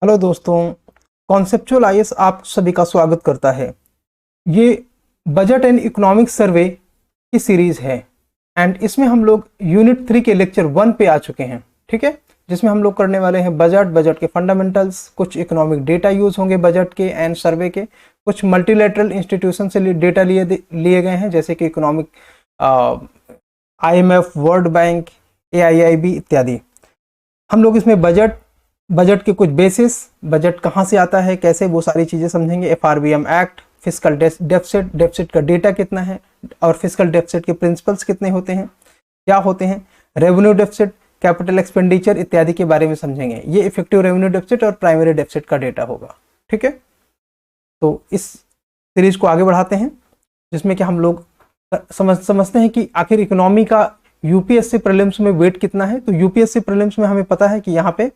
Hello दोस्तों, conceptual IAS आप सभी का स्वागत करता है। ये बजट एंड इकोनॉमिक सर्वे की सीरीज है एंड इसमें हम लोग यूनिट 3 के लेक्चर 1 पे आ चुके हैं। ठीक है, जिसमें हम लोग करने वाले हैं बजट के फंडामेंटल्स, कुछ इकोनॉमिक डेटा यूज होंगे बजट के एंड सर्वे के, कुछ मल्टीलैटरल इंस्टीट्यूशन से डेटा लिए गए हैं जैसे कि economic IMF, world bank, AIIB इत्यादि। हम लोग इसमें बजट के कुछ बेसिस, बजट कहाँ से आता है, कैसे, वो सारी चीज़ें समझेंगे। FRBM एक्ट, फिस्कल डेफिसिट का डेटा कितना है और फिस्कल डेफिसिट के प्रिंसिपल्स कितने होते हैं, क्या होते हैं, रेवेन्यू डेफिसिट, कैपिटल एक्सपेंडिचर इत्यादि के बारे में समझेंगे। ये इफेक्टिव रेवेन्यू डेफिसिट और प्राइमरी डेफिसिट का डेटा होगा। ठीक है, तो इस सीरीज को आगे बढ़ाते हैं जिसमें कि हम लोग समझते हैं कि आखिर इकोनॉमी का यूपीएससी प्रीलिम्स में वेट कितना है। तो यूपीएससी प्रीलिम्स में हमें पता है कि यहाँ पे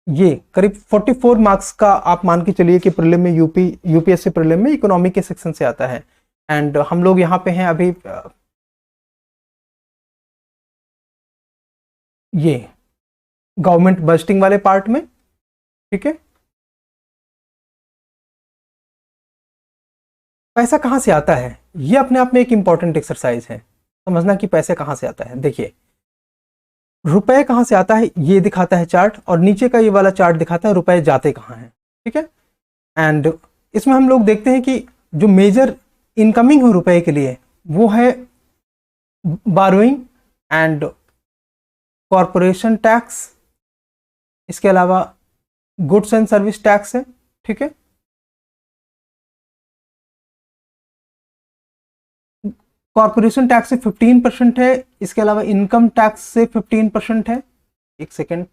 ये करीब 44 मार्क्स का आप मान के चलिए कि प्रीलिम में यूपीएससी प्रीलिम में इकोनॉमी के सेक्शन से आता है। एंड हम लोग यहाँ पे हैं अभी ये गवर्नमेंट बजटिंग वाले पार्ट में। ठीक है, पैसा कहाँ से आता है, ये अपने आप में एक इंपॉर्टेंट एक्सरसाइज है, समझना कि पैसे कहाँ से आता है। देखिए, रुपए कहाँ से आता है ये दिखाता है चार्ट, और नीचे का ये वाला चार्ट दिखाता है रुपए जाते कहाँ हैं। ठीक है, एंड इसमें हम लोग देखते हैं कि जो मेजर इनकमिंग हो रुपए के लिए वो है बारोइंग एंड कॉरपोरेशन टैक्स, इसके अलावा गुड्स एंड सर्विस टैक्स है। ठीक है, कॉर्पोरेशन टैक्स से 15% है, इसके अलावा इनकम टैक्स से 15% है। एक सेकेंड,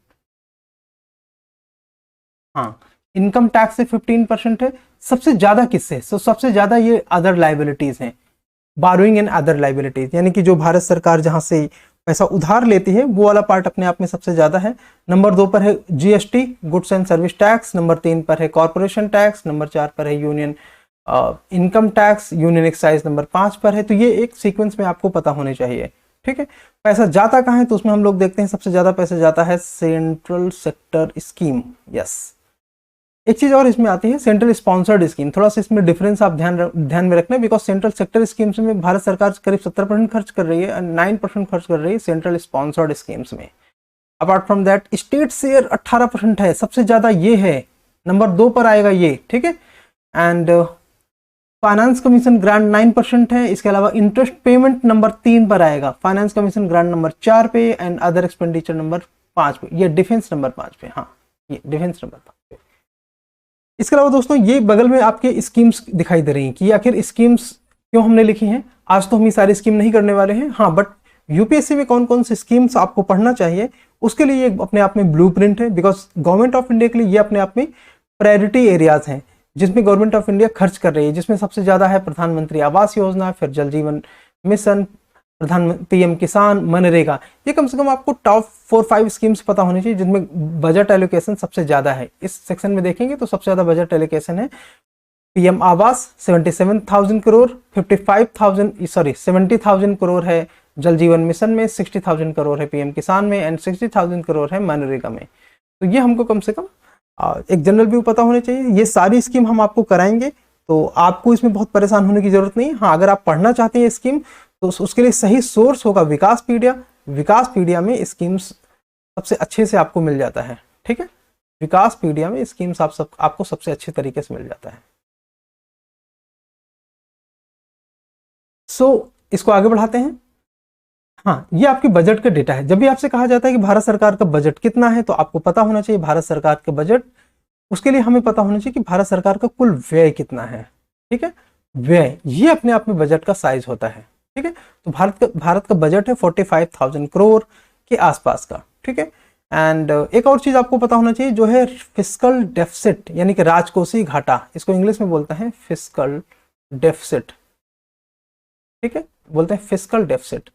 हाँ, इनकम टैक्स से 15% है। सबसे ज्यादा किससे? सबसे ज्यादा ये अदर लाइबिलिटीज हैं, बारोइंग एंड अदर लाइबिलिटीज, यानी कि जो भारत सरकार जहां से पैसा उधार लेती है वो वाला पार्ट अपने आप में सबसे ज्यादा है। नंबर 2 पर है GST, goods and service tax. Number 3 पर है कॉर्पोरेशन टैक्स। नंबर 4 पर है union income tax. Union excise number 5 पर है। तो ये एक सीक्वेंस में आपको पता होने चाहिए। ठीक है, पैसा जाता कहाँ है? तो उसमें हम लोग देखते हैं सबसे ज्यादा पैसा जाता है सेंट्रल सेक्टर स्कीम। यस, एक चीज और इसमें आती है सेंट्रल स्पॉन्सर्ड स्कीम। थोड़ा सा इसमें डिफरेंस आप ध्यान में रखना, बिकॉज सेंट्रल सेक्टर स्कीम्स में भारत सरकार करीब 70% खर्च कर रही है, 9% खर्च कर रही है सेंट्रल स्पॉन्सर्ड स्कीम्स में। Apart from that state share 18% है, सबसे ज्यादा ये है। नंबर 2 पर आएगा ये। ठीक है, एंड फाइनेंस कमीशन ग्रांट 9% है। इसके अलावा इंटरेस्ट पेमेंट नंबर 3 पर आएगा, फाइनेंस कमीशन ग्रांट नंबर 4 पे एंड अदर एक्सपेंडिचर नंबर 5 पे। ये डिफेंस नंबर 5 पे, हाँ, ये डिफेंस नंबर 5 पे। इसके अलावा दोस्तों ये बगल में आपके स्कीम्स दिखाई दे रही हैं कि आखिर स्कीम्स क्यों हमने लिखी हैं। आज तो हम ये सारी स्कीम नहीं करने वाले हैं, हाँ, बट यूपीएससी में कौन कौन सी स्कीम्स आपको पढ़ना चाहिए उसके लिए ये अपने आप में ब्लूप्रिंट है। बिकॉज गवर्नमेंट ऑफ इंडिया के लिए ये अपने आप में प्रायोरिटी एरियाज हैं जिसमें गवर्नमेंट ऑफ इंडिया खर्च कर रही है, जिसमें सबसे ज्यादा है प्रधानमंत्री आवास योजना, फिर जल जीवन मिशन, PM किसान, मनरेगा। ये कम से कम आपको टॉप 4-5 स्कीम्स पता होनी चाहिए जिनमें बजट एलोकेशन सबसे ज्यादा है। इस सेक्शन में देखेंगे तो सबसे ज्यादा बजट एलोकेशन है PM आवास 77,000 करोड़, 70,000 करोड़ है जल जीवन मिशन में, 60,000 करोड़ है PM किसान में एंड 60,000 करोड़ है मनरेगा में। तो ये हमको कम से कम एक जनरल व्यू पता होने चाहिए। ये सारी स्कीम हम आपको कराएंगे, तो आपको इसमें बहुत परेशान होने की जरूरत नहीं है। हाँ, अगर आप पढ़ना चाहते हैं स्कीम तो उसके लिए सही सोर्स होगा विकासपीडिया। विकासपीडिया में स्कीम्स सबसे अच्छे से आपको मिल जाता है। ठीक है, विकासपीडिया में स्कीम्स आपको सबसे अच्छे तरीके से मिल जाता है। इसको आगे बढ़ाते हैं। हाँ, ये आपके बजट का डेटा है। जब भी आपसे कहा जाता है कि भारत सरकार का बजट कितना है तो आपको पता होना चाहिए भारत सरकार का बजट। उसके लिए हमें पता होना चाहिए कि भारत सरकार का कुल व्यय कितना है। ठीक है, व्यय ये अपने आप में बजट का साइज होता है। ठीक है, तो भारत का बजट है 45,000 करोड़ के आसपास का। ठीक है, एंड एक और चीज आपको पता होना चाहिए जो है फिस्कल डेफिसिट, यानी कि राजकोषीय घाटा। इसको इंग्लिश में बोलते हैं फिस्कल डेफिसिट। ठीक है, बोलते हैं फिस्कल डेफिसिट।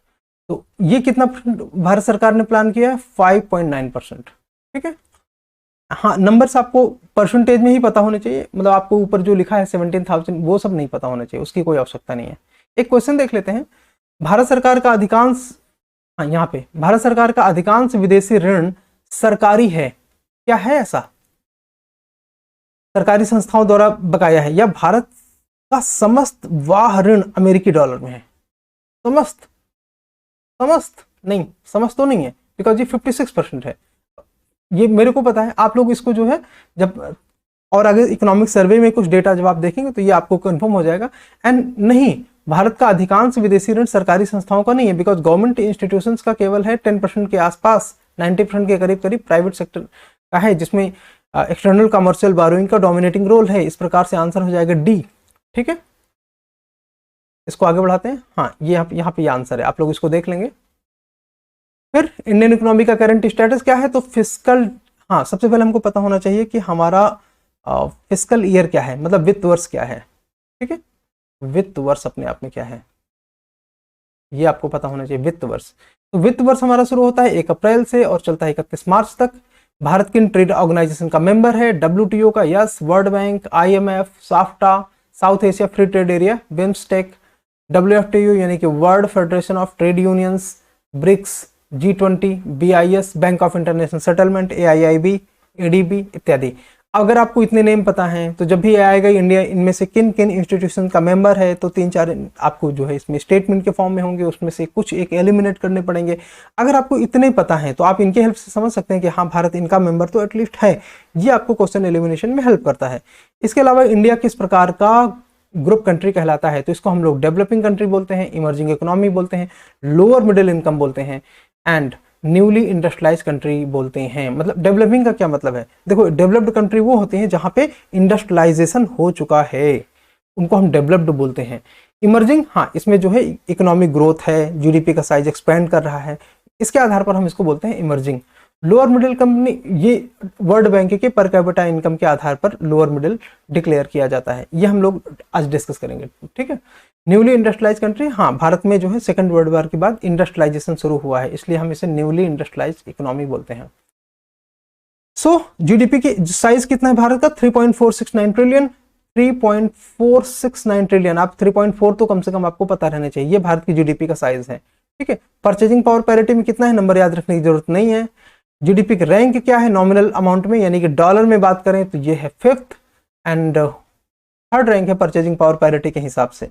तो ये कितना भारत सरकार ने प्लान किया है? 5.9%। ठीक है, हाँ, नंबर्स आपको परसेंटेज में ही पता होने चाहिए, मतलब आपको ऊपर जो लिखा है 17,000 वो सब नहीं पता होना चाहिए, उसकी कोई आवश्यकता नहीं है। एक क्वेश्चन देख लेते हैं। भारत सरकार का अधिकांश, हाँ, यहाँ पे भारत सरकार का अधिकांश विदेशी ऋण सरकारी है, क्या है ऐसा सरकारी संस्थाओं द्वारा बकाया है, या भारत का समस्त वाह ऋण अमेरिकी डॉलर में है? समस्त समस्त नहीं, समस्त तो नहीं है, बिकॉज ये 56% है। ये मेरे को पता है, आप लोग इसको जो है जब और आगे इकोनॉमिक सर्वे में कुछ डेटा जब आप देखेंगे तो ये आपको कंफर्म हो जाएगा। एंड नहीं, भारत का अधिकांश विदेशी ऋण सरकारी संस्थाओं का नहीं है, बिकॉज गवर्नमेंट इंस्टीट्यूशंस का केवल है 10% के आसपास, 90% के करीब करीब प्राइवेट सेक्टर का है, जिसमें एक्सटर्नल कमर्शियल बोरोइंग का डोमिनेटिंग रोल है। इस प्रकार से आंसर हो जाएगा डी। ठीक है, इसको आगे बढ़ाते हैं। हाँ, ये यहाँ पे आंसर है, आप लोग इसको देख लेंगे। फिर इंडियन इकोनॉमी का करंट स्टेटस क्या है? तो फिस्कल, हाँ, सबसे पहले हमको पता होना चाहिए कि हमारा फिस्कल ईयर क्या है, मतलब वित्त वर्ष क्या है। ठीक है, वित्त वर्ष अपने आप में क्या है ये आपको पता होना चाहिए। वित्त वर्ष, तो वित्त वर्ष हमारा शुरू होता है 1 अप्रैल से और चलता है 31 मार्च तक। भारत किन ट्रेड ऑर्गेनाइजेशन का मेंबर है? WTO का yes, world bank, IMF, SAFTA, south Asia free trade area, BIMSTEC, WFTU यानी कि world federation of trade unions, BRICS, G20, BIS, bank of international settlement, AIIB, ADB इत्यादि। अगर आपको इतने नेम पता हैं तो जब भी आएगा इंडिया इनमें से किन किन इंस्टीट्यूशन का मेंबर है, तो 3-4 आपको जो है इसमें स्टेटमेंट के फॉर्म में होंगे, उसमें से कुछ एक एलिमिनेट करने पड़ेंगे। अगर आपको इतने पता है तो आप इनके हेल्प से समझ सकते हैं कि हाँ, भारत इनका मेंबर तो एटलीस्ट है। ये आपको क्वेश्चन एलिमिनेशन में हेल्प करता है। इसके अलावा इंडिया किस प्रकार का ग्रुप कंट्री कहलाता है? तो इसको हम लोग डेवलपिंग कंट्री बोलते हैं, इमर्जिंग इकोनॉमी बोलते हैं, लोअर मिडिल इनकम बोलते हैं, एंड न्यूली इंडस्ट्रियलाइज कंट्री बोलते हैं। मतलब डेवलपिंग का क्या मतलब है? देखो, डेवलप्ड कंट्री वो होती हैं जहां पे इंडस्ट्रियलाइजेशन हो चुका है, उनको हम डेवलप्ड बोलते हैं। इमर्जिंग, हाँ, इसमें जो है इकोनॉमिक ग्रोथ है, जीडीपी का साइज एक्सपेंड कर रहा है, इसके आधार पर हम इसको बोलते हैं इमर्जिंग। लोअर मिडिल कंपनी, ये वर्ल्ड बैंक के पर कैपिटा इनकम के आधार पर लोअर मिडिल डिक्लेयर किया जाता है। ये हम लोग आज डिस्कस करेंगे। ठीक है, न्यूली इंडस्ट्रियलाइज कंट्री, हाँ, भारत में जो है सेकंड वर्ल्ड वॉर के बाद इंडस्ट्रियलाइजेशन शुरू हुआ है, इसलिए हम इसे न्यूली इंडस्ट्रियलाइज इकोनॉमी बोलते हैं। सो जीडीपी की साइज कितना है भारत का? 3.469 ट्रिलियन। 3.469 ट्रिलियन, आप 3.4 तो कम से कम आपको पता रहना चाहिए, ये भारत की जीडीपी का साइज है। ठीक है, परचेजिंग पावर पैरिटी में कितना है? नंबर याद रखने की जरूरत नहीं है। जीडीपी का रैंक क्या है नॉमिनल अमाउंट में, यानी कि डॉलर में बात करें तो ये है 5th, एंड 3rd रैंक है परचेजिंग पावर पैरिटी के हिसाब से।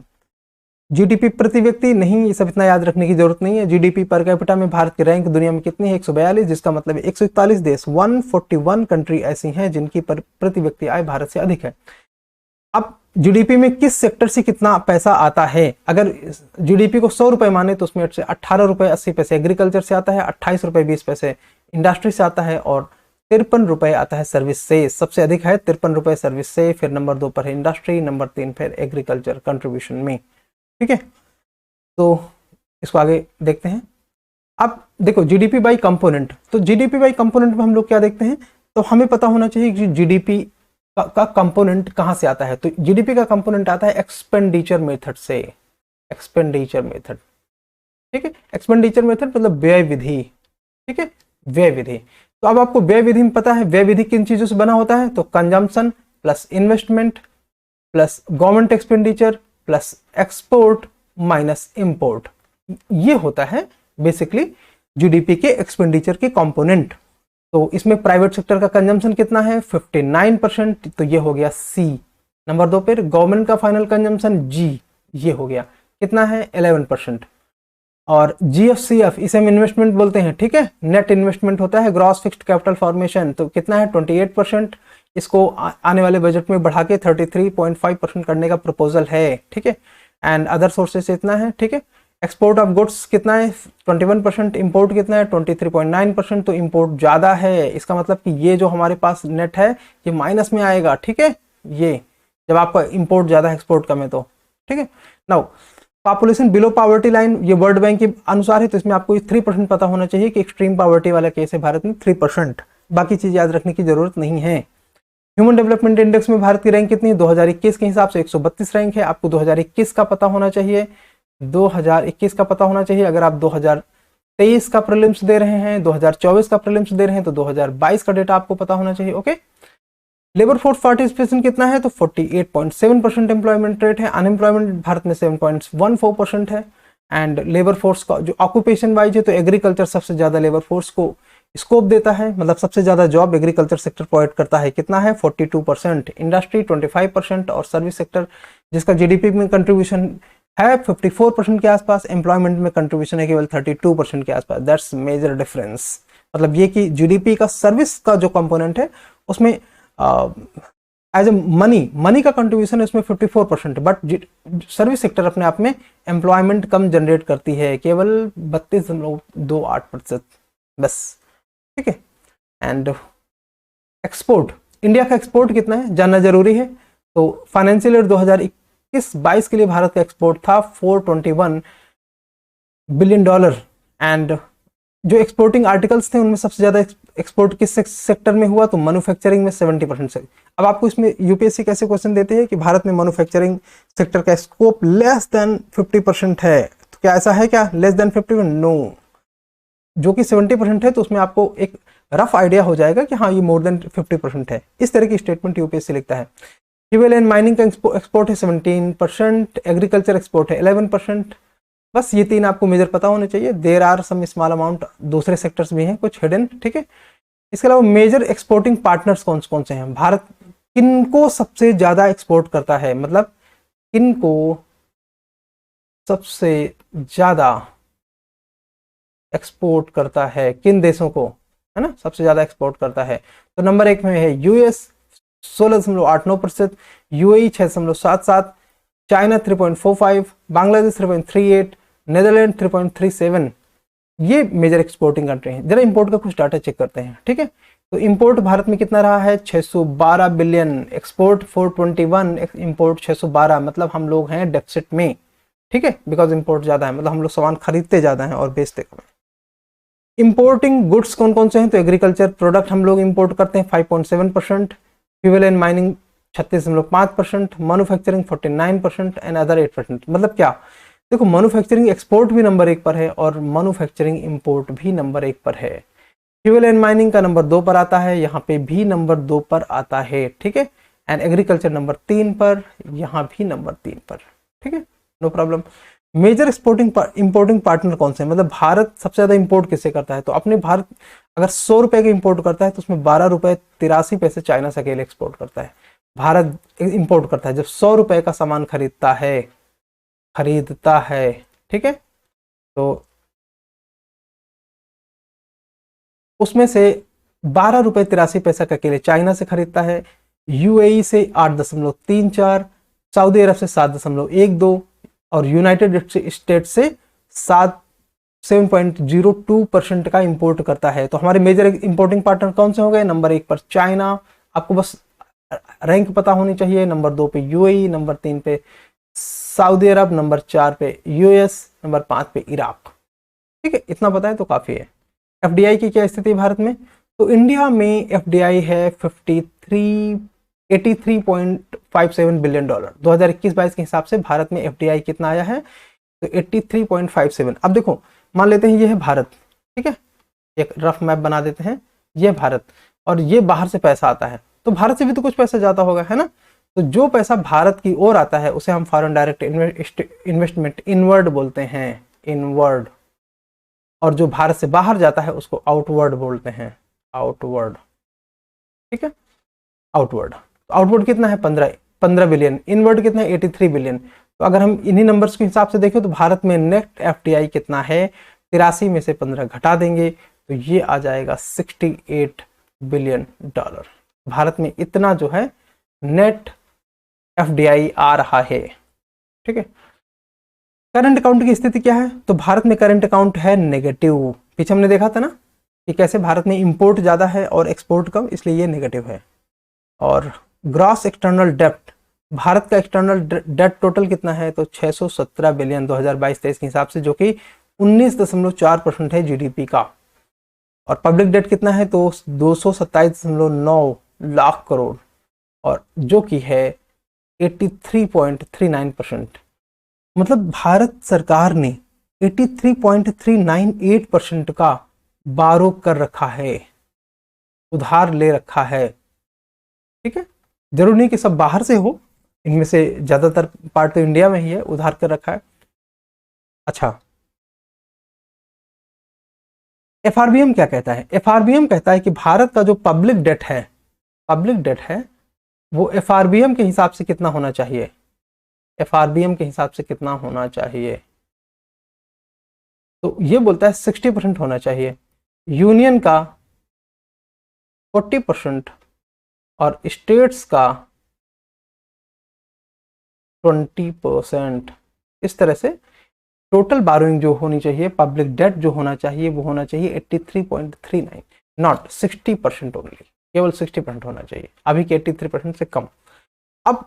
जीडीपी प्रति व्यक्ति नहीं, ये सब इतना याद रखने की जरूरत नहीं है। जीडीपी पर कैपिटा में भारत की रैंक दुनिया में कितनी है? 142, जिसका मतलब है 141 देश, 141 कंट्री ऐसी हैं जिनकी प्रति व्यक्ति आय भारत से अधिक है। अब जीडीपी में किस सेक्टर से कितना पैसा आता है? अगर जीडीपी को 100 रुपए माने तो उसमें से 18 रुपए 80 पैसे एग्रीकल्चर से आता है, 28 रुपए 20 पैसे इंडस्ट्री से आता है, और 53 रुपए आता है सर्विस से। सबसे अधिक है 53 रुपए सर्विस से, फिर नंबर 2 पर है इंडस्ट्री, नंबर 3 फिर एग्रीकल्चर कंट्रीब्यूशन में। ठीक है, तो इसको आगे देखते हैं। अब देखो जीडीपी बाई कंपोनेंट, तो जीडीपी बाई कंपोनेंट में हम लोग क्या देखते हैं? तो हमें पता होना चाहिए कि जीडीपी का कंपोनेंट कहां से आता है। तो जीडीपी का कंपोनेंट आता है एक्सपेंडिचर मेथड से। एक्सपेंडिचर मेथड, ठीक है, एक्सपेंडिचर मेथड मतलब व्यय विधि। ठीक है, व्यय विधि। तो अब आपको व्यय विधि में पता है व्यय विधि किन चीजों से बना होता है? तो consumption plus investment plus government expenditure plus export minus import, ये होता है बेसिकली जीडीपी के एक्सपेंडिचर के कंपोनेंट। तो इसमें प्राइवेट सेक्टर का कंजम्पशन कितना है? 59%, तो ये हो गया सी। नंबर 2 पर गवर्नमेंट का फाइनल कंजम्पशन जी, ये हो गया कितना है? 11%। और GFCF इसे हम इन्वेस्टमेंट बोलते हैं। ठीक है, नेट इन्वेस्टमेंट होता है, ग्रॉस फिक्स्ड कैपिटल फॉर्मेशन, तो कितना है? 28%। इसको आने वाले बजट में बढ़ा के 33.5% करने का प्रपोजल है। ठीक है, एंड अदर सोर्सेस इतना है। ठीक है, एक्सपोर्ट ऑफ गुड्स कितना है? 21%। इंपोर्ट कितना है? 23.9%। तो इंपोर्ट ज्यादा है, इसका मतलब कि ये जो हमारे पास नेट है ये माइनस में आएगा। ठीक है, ये जब आपका इंपोर्ट ज्यादा है एक्सपोर्ट कम है तो। ठीक है, now population below poverty line, ये वर्ल्ड बैंक के अनुसार है, तो इसमें आपको 3% पता होना चाहिए कि एक्सट्रीम पॉवर्टी वाला केस है भारत में 3%। बाकी चीज याद रखने की जरूरत नहीं है। ह्यूमन डेवलपमेंट इंडेक्स में भारत की रैंक कितनी है? 2021 के हिसाब से 132 रैंक है। आपको 2021 का पता होना चाहिए, 2021 का पता होना चाहिए। अगर आप 2023 का प्रीलिम्स दे रहे हैं, 2024 का प्रीलिम्स दे रहे हैं, तो 2022 का डेटा आपको पता होना चाहिए। ओके, लेबर फोर्स पार्टिसिपेशन कितना है? तो 48.7% एम्प्लॉयमेंट रेट है। अनएम्प्लॉयमेंट भारत में 7.14% है। एंड लेबर फोर्स का जो ऑक्यूपेशन वाइज है तो एग्रीकल्चर सबसे ज्यादा लेबर फोर्स को स्कोप देता है, मतलब सबसे ज़्यादा जॉब एग्रीकल्चर सेक्टर प्रोवाइड करता है, कितना है 42%, इंडस्ट्री 25% और सर्विस सेक्टर जिसका जीडीपी में कंट्रीब्यूशन है 54% के आसपास, एम्प्लॉयमेंट में कंट्रीब्यूशन है केवल 32% के आसपास। That's major difference. मतलब ये कि जीडीपी का सर्विस का जो कंपोनेंट है उसमें एज ए मनी का कंट्रीब्यूशन इसमें 54%, बट सर्विस सेक्टर अपने आप में एम्प्लॉयमेंट कम जनरेट करती है, केवल 32.28% बस, ठीक है। एंड एक्सपोर्ट, इंडिया का एक्सपोर्ट कितना है जानना जरूरी है। तो फाइनेंशियल ईयर 2021-22 के लिए भारत का एक्सपोर्ट था $421 बिलियन। एंड जो एक्सपोर्टिंग आर्टिकल्स थे उनमें सबसे ज्यादा एक्सपोर्ट किस सेक्टर में हुआ, तो मैन्युफैक्चरिंग में 70% से। अब आपको इसमें यूपीएससी कैसे क्वेश्चन देते हैं कि भारत में मैन्युफैक्चरिंग सेक्टर का स्कोप लेस देन 50% है, तो क्या ऐसा है क्या लेस देन 50%? नो, जो कि 70% है तो उसमें आपको एक रफ आइडिया हो जाएगा कि हाँ ये मोर देन 50% है। इस तरह की स्टेटमेंट यूपीएससी लिखता है। फ्यूल एंड माइनिंग का एक्सपोर्ट है 17%, एग्रीकल्चर एक्सपोर्ट है 11%। बस ये तीन आपको मेजर पता होने चाहिए। There are some small amount दूसरे सेक्टर्स भी हैं कुछ हिडन, ठीक है। इसके अलावा मेजर एक्सपोर्टिंग पार्टनर्स कौन कौन से हैं, भारत किनको सबसे ज्यादा एक्सपोर्ट करता है, मतलब किनको सबसे ज्यादा एक्सपोर्ट करता है, किन देशों को, है ना, सबसे ज्यादा एक्सपोर्ट करता है। तो नंबर 1 में है US 16.89%, UAE 6.77, China 3.45, Bangladesh 3.38, Netherland 3.37। ये मेजर एक्सपोर्टिंग कंट्री हैं। जरा इंपोर्ट का कुछ डाटा चेक करते हैं, ठीक है। तो इंपोर्ट भारत में कितना रहा है 612 बिलियन, एक्सपोर्ट 421, इंपोर्ट 612, मतलब हम लोग हैं डेफिसिट में, ठीक है, बिकॉज इंपोर्ट ज्यादा है, मतलब हम लोग सामान खरीदते ज्यादा हैं और बेचते कम है। इंपोर्टिंग गुड्स कौन कौन से हैं, तो एग्रीकल्चर प्रोडक्ट हम लोग इंपोर्ट करते हैं 5.7%, fuel and mining 36.5%, manufacturing 49% and other 8%। मतलब क्या, देखो मैन्युफैक्चरिंग एक्सपोर्ट भी नंबर 1 पर है और मैन्युफैक्चरिंग इंपोर्ट भी नंबर 1 पर है। फ्यूल एंड माइनिंग का नंबर 2 पर आता है, यहाँ पे भी नंबर 2 पर आता है, ठीक है। एंड एग्रीकल्चर नंबर 3 पर, यहाँ भी नंबर 3 पर, ठीक है, no problem. Major exporting importing partner कौन से हैं, मतलब भारत सबसे ज्यादा इंपोर्ट किससे करता है, तो अपने भारत अगर 100 रुपए के इंपोर्ट करता है तो उसमें 12.83 रुपए चाइना से अकेले एक्सपोर्ट करता है। भारत इंपोर्ट करता है जब 100 रुपए का सामान खरीदता है, ठीक है, तो उसमें से 12.83 रुपए का अकेले चाइना से खरीदता है, यूएई से 8.34, सऊदी अरब से 7.12 और यूनाइटेड स्टेट्स से 7.02% का इंपोर्ट करता है। तो हमारे मेजर इंपोर्टिंग पार्टनर कौन से हो गए, नंबर 1 पर चाइना, आपको बस रैंक पता होनी चाहिए, नंबर 2 पे यूएई, नंबर 3 पे सऊदी अरब, नंबर 4 पे यूएस, नंबर 5 पे इराक, ठीक है, इतना पता है तो काफी है। एफडीआई की क्या स्थिति है भारत में, तो इंडिया में एफडीआई है 83.57 बिलियन डॉलर। 2021-22 के हिसाब से भारत में एफडीआई कितना आया है, तो 83.57। अब देखो मान लेते हैं ये है भारत, ठीक है, एक रफ मैप बना देते हैं, ये भारत और ये बाहर से पैसा आता है, तो भारत से भी तो कुछ पैसा जाता होगा, है ना। तो जो पैसा भारत की ओर आता है उसे हम फॉरेन डायरेक्ट इन्वेस्टमेंट इनवर्ड बोलते हैं, इनवर्ड, और जो भारत से बाहर जाता है उसको आउटवर्ड बोलते हैं, आउटवर्ड, ठीक है, आउटवर्ड। आउटवर्ड कितना है 15 बिलियन, इनवर्ड कितना है 83 बिलियन। तो अगर हम इन्हीं नंबर्स के हिसाब से देखें तो भारत में नेट एफडीआई कितना है, 83 में से 15 घटा देंगे तो ये आ जाएगा 68 बिलियन डॉलर। भारत में इतना जो है नेट एफडीआई आ रहा है, ठीक है। करंट अकाउंट की स्थिति क्या है, तो भारत में करंट अकाउंट है नेगेटिव। पीछे हमने देखा था ना कि कैसे भारत में इंपोर्ट ज्यादा है और एक्सपोर्ट कम, इसलिए ये नेगेटिव है। और ग्रॉस एक्सटर्नल डेप्ट, भारत का एक्सटर्नल डेट टोटल कितना है, तो 617 बिलियन 2022-23 के हिसाब से, जो कि 19.4% है जीडीपी का। और पब्लिक डेट कितना है, तो 227.9 लाख करोड़, और जो कि है 83.39%। मतलब भारत सरकार ने 83.398% का बारो कर रखा है, उधार ले रखा है, ठीक है। जरूर नहीं कि सब बाहर से हो, इनमें से ज्यादातर पार्ट तो इंडिया में ही है, उधार कर रखा है। अच्छा, एफआरबीएम क्या कहता है? एफआरबीएम कहता है कि भारत का जो पब्लिक डेट है वो एफआरबीएम के हिसाब से कितना होना चाहिए, एफआरबीएम के हिसाब से कितना होना चाहिए, तो ये बोलता है 60% होना चाहिए, यूनियन का 40% और स्टेट्स का 20%। इस तरह से टोटल बारोइंग जो होनी चाहिए, पब्लिक डेट जो होना चाहिए वो होना चाहिए 83.39, नॉट 60% ओनली, केवल 60% होना चाहिए, अभी के 83% से कम। अब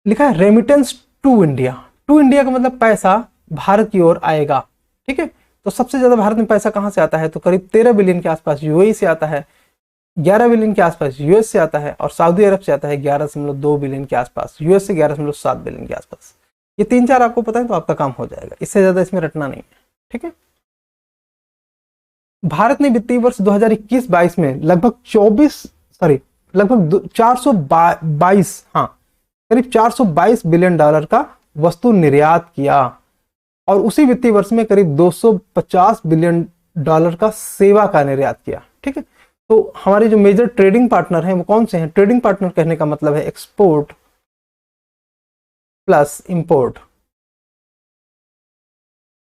लिखा है remittance to India, to India का मतलब पैसा भारत की ओर आएगा, ठीक है। तो सबसे ज्यादा भारत में पैसा कहां से आता है? तो करीब 13 बिलियन के आसपास यूएई से आता है, 11 बिलियन के आसपास यूएस से आता है, और सऊदी अरब से आता है 11.2 बिलियन के आसपास, यूएस से 11.7 बिलियन के आसपास। ये 3-4 आपको पता है तो आपका काम हो जाएगा, इससे ज्यादा इसमें रटना नहीं है, ठीक है। भारत ने वित्तीय वर्ष 2021-22 में लगभग 422, हाँ करीब 422 बिलियन डॉलर का वस्तु निर्यात किया, और उसी वित्तीय वर्ष में करीब 250 बिलियन डॉलर का सेवा का निर्यात किया, ठीक है। तो हमारे जो मेजर ट्रेडिंग पार्टनर हैं वो कौन से हैं? ट्रेडिंग पार्टनर कहने का मतलब है एक्सपोर्ट प्लस इंपोर्ट,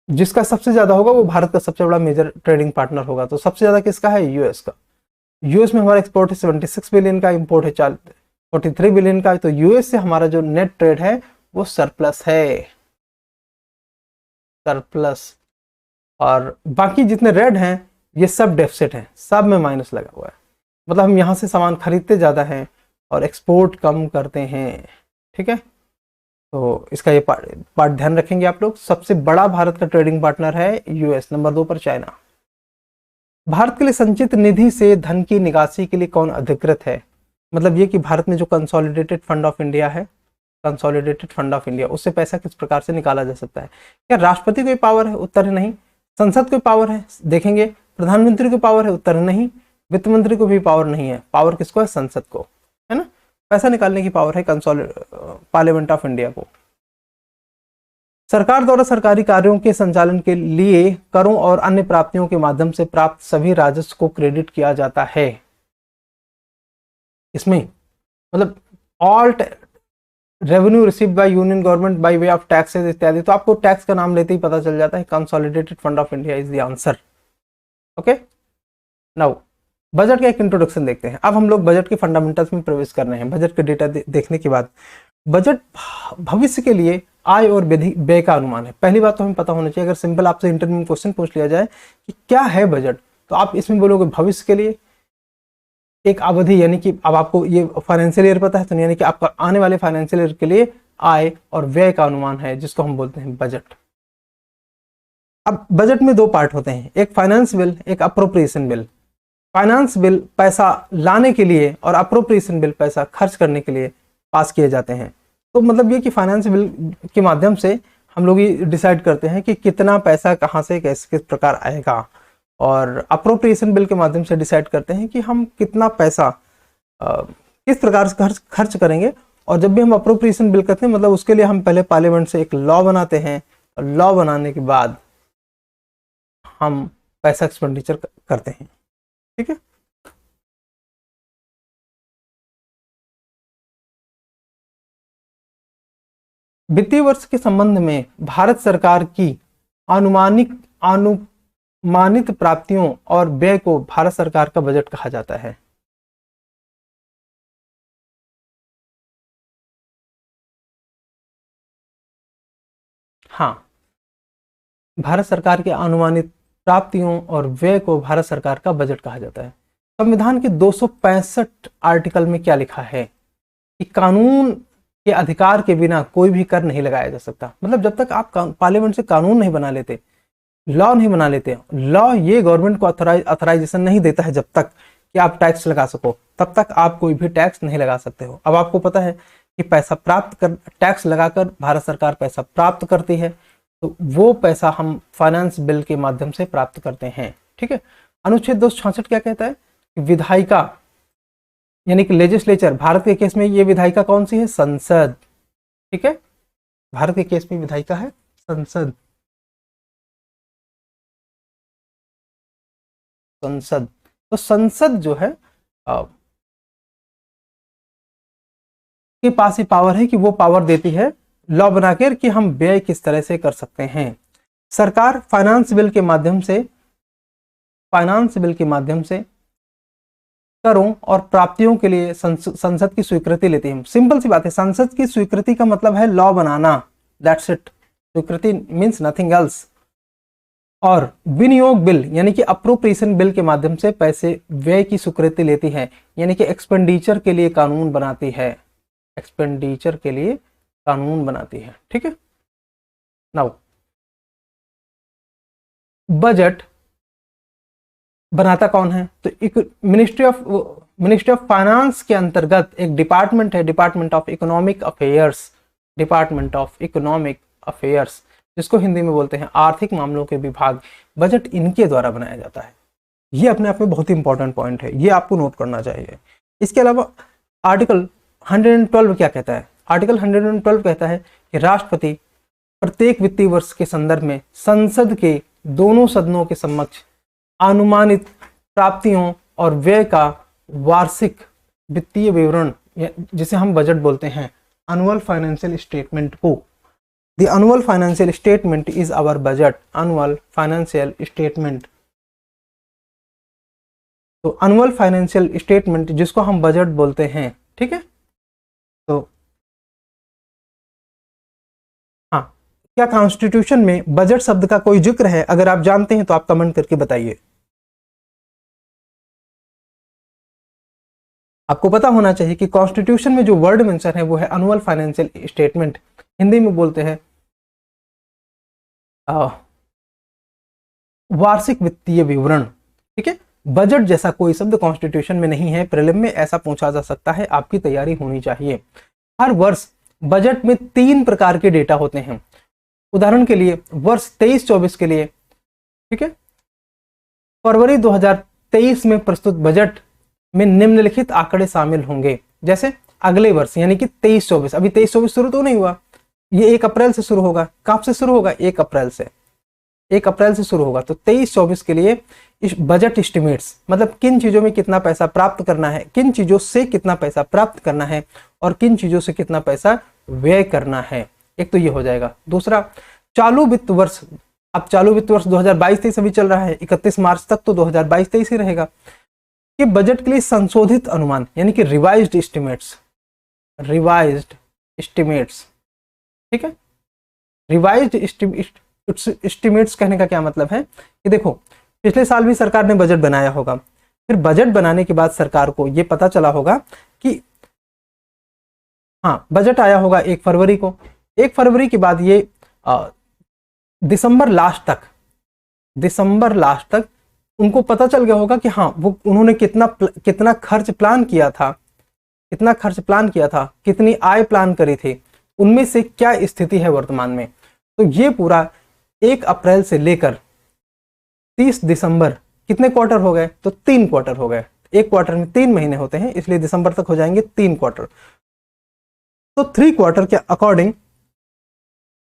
जिसका सबसे ज्यादा होगा वो भारत का सबसे बड़ा मेजर ट्रेडिंग पार्टनर होगा। तो सबसे ज्यादा किसका है? यूएस का। यूएस में हमारा एक्सपोर्ट है 76 बिलियन का, इंपोर्ट है 43 बिलियन का। तो यूएस से हमारा जो नेट ट्रेड है वो सरप्लस है, सरप्लस। और बाकी जितने रेड हैं ये सब डेफिसिट हैं, सब में माइनस लगा हुआ है, मतलब हम यहाँ से सामान खरीदते ज़्यादा हैं और एक्सपोर्ट कम करते हैं, ठीक है। तो इसका ये पार्ट ध्यान रखेंगे आप लोग। सबसे बड़ा भारत का ट्रेडिंग पार्टनर है यूएस, नंबर 2 पर चाइना। भारत के लिए संचित निधि से धन की निकासी के लिए कौन अधिकृत है? मतलब ये कि भारत में जो कंसोलिडेटेड फंड ऑफ इंडिया है, कंसोलिडेटेड फंड ऑफ इंडिया, उससे पैसा किस प्रकार से निकाला जा सकता है? क्या राष्ट्रपति को पावर है? उत्तर है नहीं। संसद को पावर है? देखेंगे। प्रधानमंत्री को पावर है? उत्तर है नहीं। वित्त मंत्री को भी पावर नहीं है। पावर किसको है? संसद को, है ना। पैसा निकालने की पावर है पार्लियामेंट ऑफ इंडिया को। सरकार द्वारा सरकारी कार्यों के संचालन के लिए करों और अन्य प्राप्तियों के माध्यम से प्राप्त सभी राजस्व को क्रेडिट किया जाता है। इसमें मतलब all revenue received by union government by way of taxes इत्यादि। तो आपको टैक्स का नाम लेते ही पता चल जाता है, consolidated fund of India is the answer. Okay, now budget का एक इंट्रोडक्शन देखते हैं। अब हम लोग बजट के फंडामेंटल्स में प्रवेश कर रहे हैं। बजट के डेटा देखने के बाद बजट भविष्य के लिए आय और व्यय का अनुमान है। पहली बात तो हमें पता होना चाहिए, अगर सिंपल आपसे इंटरव्यू में क्वेश्चन पूछ लिया जाए कि क्या है बजट, तो आप इसमें बोलोगे भविष्य के लिए एक अवधि, यानी कि अब आपको ये फाइनेंशियल ईयर पता है, तो यानी कि आपका आने वाले फाइनेंशियल ईयर के लिए आय और व्यय का अनुमान है, जिसको हम बोलते हैं बजट। अब बजट में दो पार्ट होते हैं, एक फाइनेंस बिल, एक अप्रोप्रिएशन बिल। फाइनेंस बिल पैसा लाने के लिए और अप्रोप्रिएशन बिल पैसा खर्च करने के लिए पास किए जाते हैं। तो मतलब ये कि फाइनेंस बिल के माध्यम से हम लोग ये डिसाइड करते हैं कि कितना पैसा कहाँ से कैसे किस प्रकार आएगा, और अप्रोप्रिएशन बिल के माध्यम से डिसाइड करते हैं कि हम कितना पैसा किस प्रकार से खर्च करेंगे। और जब भी हम अप्रोप्रिएशन बिल करते हैं, मतलब उसके लिए हम पहले पार्लियामेंट से एक लॉ बनाते हैं, और लॉ बनाने के बाद हम पैसा एक्सपेंडिचर करते हैं, ठीक है। वित्तीय वर्ष के संबंध में भारत सरकार की अनुमानित प्राप्तियों और व्यय को भारत सरकार का बजट कहा जाता है। हाँ, भारत सरकार के अनुमानित प्राप्तियों और व्यय को भारत सरकार का बजट कहा जाता है। संविधान के 265 आर्टिकल में क्या लिखा है कि कानून के अधिकार के बिना कोई भी कर नहीं लगाया जा सकता। मतलब जब तक आप पार्लियामेंट से कानून नहीं बना लेते, लॉ नहीं बना लेते, लॉ ये गवर्नमेंट को अथराइजेशन नहीं देता है जब तक कि आप टैक्स लगा सको, तब तक आप कोई भी टैक्स नहीं लगा सकते हो। अब आपको पता है कि पैसा प्राप्त कर, टैक्स लगाकर भारत सरकार पैसा प्राप्त करती है, तो वो पैसा हम फाइनेंस बिल के माध्यम से प्राप्त करते हैं, ठीक है। अनुच्छेद 266 क्या कहता है कि विधायिका यानी कि लेजिस्लेचर, भारत के केस में ये विधायिका कौन सी है? संसद, ठीक है। भारत के केस में विधायिका है संसद। संसद। तो संसद जो है के पास ही पावर है कि वो पावर देती है लॉ बनाकर कि हम व्यय किस तरह से कर सकते हैं। सरकार फाइनेंस बिल के माध्यम से करों और प्राप्तियों के लिए संसद की स्वीकृति लेती है। सिंपल सी बात है, संसद की स्वीकृति का मतलब है लॉ बनाना, दैट्स इट। स्वीकृति मीन्स नथिंग एल्स। और विनियोग बिल यानी कि अप्रोप्रिएशन बिल के माध्यम से पैसे व्यय की स्वीकृति लेती है, यानी कि एक्सपेंडिचर के लिए कानून बनाती है, एक्सपेंडिचर के लिए कानून बनाती है। ठीक है। नाउ बजट बनाता कौन है? तो एक मिनिस्ट्री ऑफ फाइनेंस के अंतर्गत एक डिपार्टमेंट है, डिपार्टमेंट ऑफ इकोनॉमिक अफेयर्स, जिसको हिंदी में बोलते हैं आर्थिक मामलों के विभाग। बजट इनके द्वारा बनाया जाता है। ये अपने आप में बहुत ही इंपॉर्टेंट पॉइंट है, ये आपको नोट करना चाहिए। इसके अलावा आर्टिकल 112 क्या कहता है? आर्टिकल 112 कहता है कि राष्ट्रपति प्रत्येक वित्तीय वर्ष के संदर्भ में संसद के दोनों सदनों के समक्ष अनुमानित प्राप्तियों और व्यय का वार्षिक वित्तीय विवरण, जिसे हम बजट बोलते हैं, एनुअल फाइनेंशियल स्टेटमेंट को, the annual financial statement is our budget, annual financial statement. तो एनुअल फाइनेंशियल स्टेटमेंट जिसको हम बजट बोलते हैं। ठीक है। तो हाँ, क्या कॉन्स्टिट्यूशन में बजट शब्द का कोई जिक्र है? अगर आप जानते हैं तो आप कमेंट करके बताइए। आपको पता होना चाहिए कि कॉन्स्टिट्यूशन में जो वर्ड मेंशन है वो है एनुअल फाइनेंशियल स्टेटमेंट, हिंदी में बोलते हैं वार्षिक वित्तीय विवरण। ठीक है। बजट जैसा कोई शब्द कॉन्स्टिट्यूशन में नहीं है, प्रीलिम में ऐसा पूछा जा सकता है, आपकी तैयारी होनी चाहिए। हर वर्ष बजट में 3 प्रकार के डेटा होते हैं। उदाहरण के लिए वर्ष 23-24 के लिए, ठीक है, फरवरी 2023 में प्रस्तुत बजट में निम्नलिखित आंकड़े शामिल होंगे। जैसे अगले वर्ष यानी कि 23-24, अभी 23-24 शुरू तो नहीं हुआ, ये 1 अप्रैल से शुरू होगा। कब से शुरू होगा? 1 अप्रैल से, 1 अप्रैल से शुरू होगा। तो 23-24 के लिए इस बजट एस्टिमेट्स, मतलब किन चीजों में कितना पैसा प्राप्त करना है, किन चीजों से कितना पैसा प्राप्त करना है और किन चीजों से कितना पैसा व्यय करना है, एक तो ये हो जाएगा। दूसरा, चालू वित्त वर्ष, अब चालू वित्त वर्ष 2022-23 अभी चल रहा है, 31 मार्च तक तो 2022-23 ही रहेगा, कि बजट के लिए संशोधित अनुमान यानी कि रिवाइज्ड एस्टिमेट्स। ठीक है। रिवाइज्ड एस्टिमेट्स कहने का क्या मतलब है कि देखो, पिछले साल भी सरकार ने बजट बनाया होगा, फिर बजट बनाने के बाद सरकार को ये पता चला होगा कि हाँ, बजट आया होगा 1 फरवरी को, 1 फरवरी के बाद ये दिसंबर लास्ट तक उनको पता चल गया होगा कि हाँ, वो उन्होंने कितना खर्च प्लान किया था, कितनी आय प्लान करी थी, उनमें से क्या स्थिति है वर्तमान में। तो ये पूरा 1 अप्रैल से लेकर 30 दिसंबर कितने क्वार्टर हो गए? तो 3 क्वार्टर हो गए। एक क्वार्टर में 3 महीने होते हैं, इसलिए दिसंबर तक हो जाएंगे 3 क्वार्टर। तो 3 क्वार्टर के अकॉर्डिंग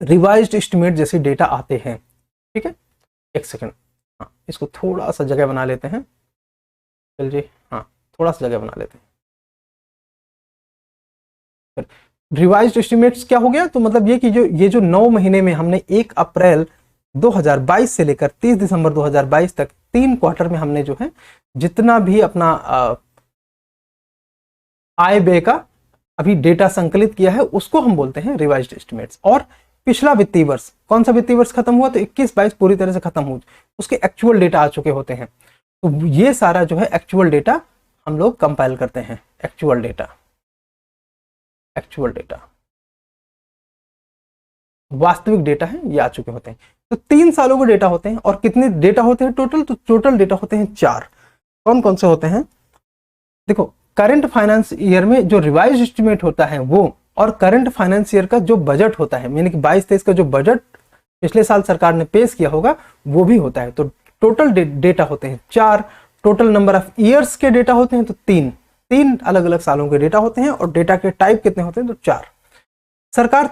रिवाइज्ड एस्टिमेट जैसे डेटा आते हैं। ठीक है। एक सेकंड, हाँ, इसको थोड़ा सा जगह बना लेते हैं। चलिए, हाँ, थोड़ा सा जगह बना लेते हैं। रिवाइज्ड एस्टिमेट्स क्या हो गया? तो मतलब ये कि ये जो 9 महीने में हमने 1 अप्रैल 2022 से लेकर 30 दिसंबर 2022 तक 3 क्वार्टर में हमने जो है जितना भी अपना आय व्यय का अभी डेटा संकलित किया है उसको हम बोलते हैं रिवाइज्ड एस्टिमेट्स। और पिछला वित्तीय वर्ष, कौन सा वित्तीय वर्ष खत्म हुआ? तो 21-22 पूरी तरह से खत्म हो, उसके एक्चुअल डेटा आ चुके होते हैं। तो ये सारा जो है एक्चुअल डेटा हम लोग कंपाइल करते हैं। एक्चुअल डेटा वास्तविक डेटा है, ये आ चुके होते हैं। तो 3 सालों के डेटा होते हैं। और कितने डेटा होते हैं टोटल? तो टोटल डेटा होते हैं 4। कौन कौन से होते हैं? देखो, करंट फाइनेंस ईयर में जो रिवाइज एस्टिमेट होता है वो, और करंट फाइनेंस ईयर का जो बजट होता है, यानी कि 22-23 का जो बजट पिछले साल सरकार ने पेश किया होगा वो भी होता है। तो टोटल डेटा होते हैं 4। टोटल नंबर ऑफ ईयर्स के डेटा होते हैं तो 3 अलग अलग सालों के डेटा होते हैं। और डेटा के टाइप कितने होते हैं? तो 4। सरकार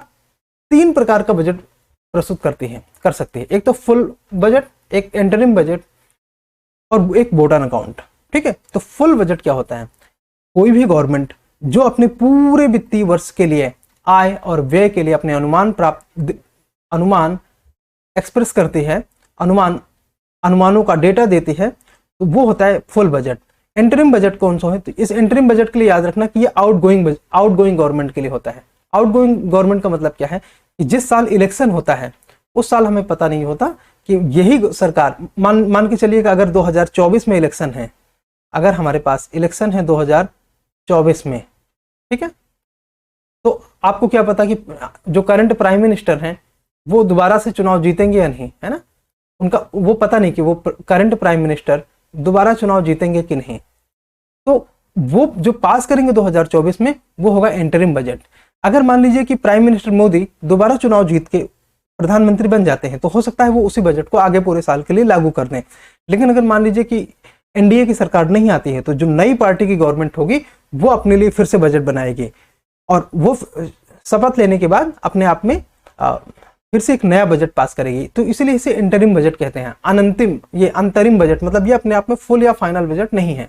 3 प्रकार का बजट प्रस्तुत कर सकती है। एक तो फुल बजट, एक इंटरिम बजट और एक वोटर अकाउंट। ठीक है, तो फुल बजट क्या होता है? कोई भी गवर्नमेंट जो अपने पूरे वित्तीय वर्ष के लिए आय और व्यय के लिए अपने अनुमान एक्सप्रेस करती है, अनुमानों का डेटा देती है, तो वो होता है फुल बजट। इंटरिम बजट कौन सा है? तो इस इंटरिम बजट के लिए याद रखना कि ये आउटगोइंग गवर्नमेंट के लिए होता है। आउटगोइंग गवर्नमेंट का मतलब क्या है कि जिस साल इलेक्शन होता है उस साल हमें पता नहीं होता कि यही सरकार, मान के चलिए कि अगर 2024 में इलेक्शन है, अगर हमारे पास इलेक्शन है 2024 में, ठीक है, तो आपको क्या पता कि जो करंट प्राइम मिनिस्टर हैं वो दोबारा से चुनाव जीतेंगे या नहीं, है ना? उनका वो पता नहीं कि वो करंट प्राइम मिनिस्टर दोबारा चुनाव जीतेंगे कि नहीं। तो वो जो पास करेंगे 2024 में वो होगा इंटरिम बजट। अगर मान लीजिए कि प्राइम मिनिस्टर मोदी दोबारा चुनाव जीत के प्रधानमंत्री बन जाते हैं तो हो सकता है वो उसी बजट को आगे पूरे साल के लिए लागू कर दें। लेकिन अगर मान लीजिए कि एनडीए की सरकार नहीं आती है तो जो नई पार्टी की गवर्नमेंट होगी वो अपने लिए फिर से बजट बनाएगी और वो शपथ लेने के बाद अपने आप में फिर से एक नया बजट पास करेगी। तो इसीलिए इसे इंटरिम बजट कहते हैं। अनंतिम, ये अंतरिम बजट, मतलब ये अपने आप में फुल या फाइनल बजट नहीं है।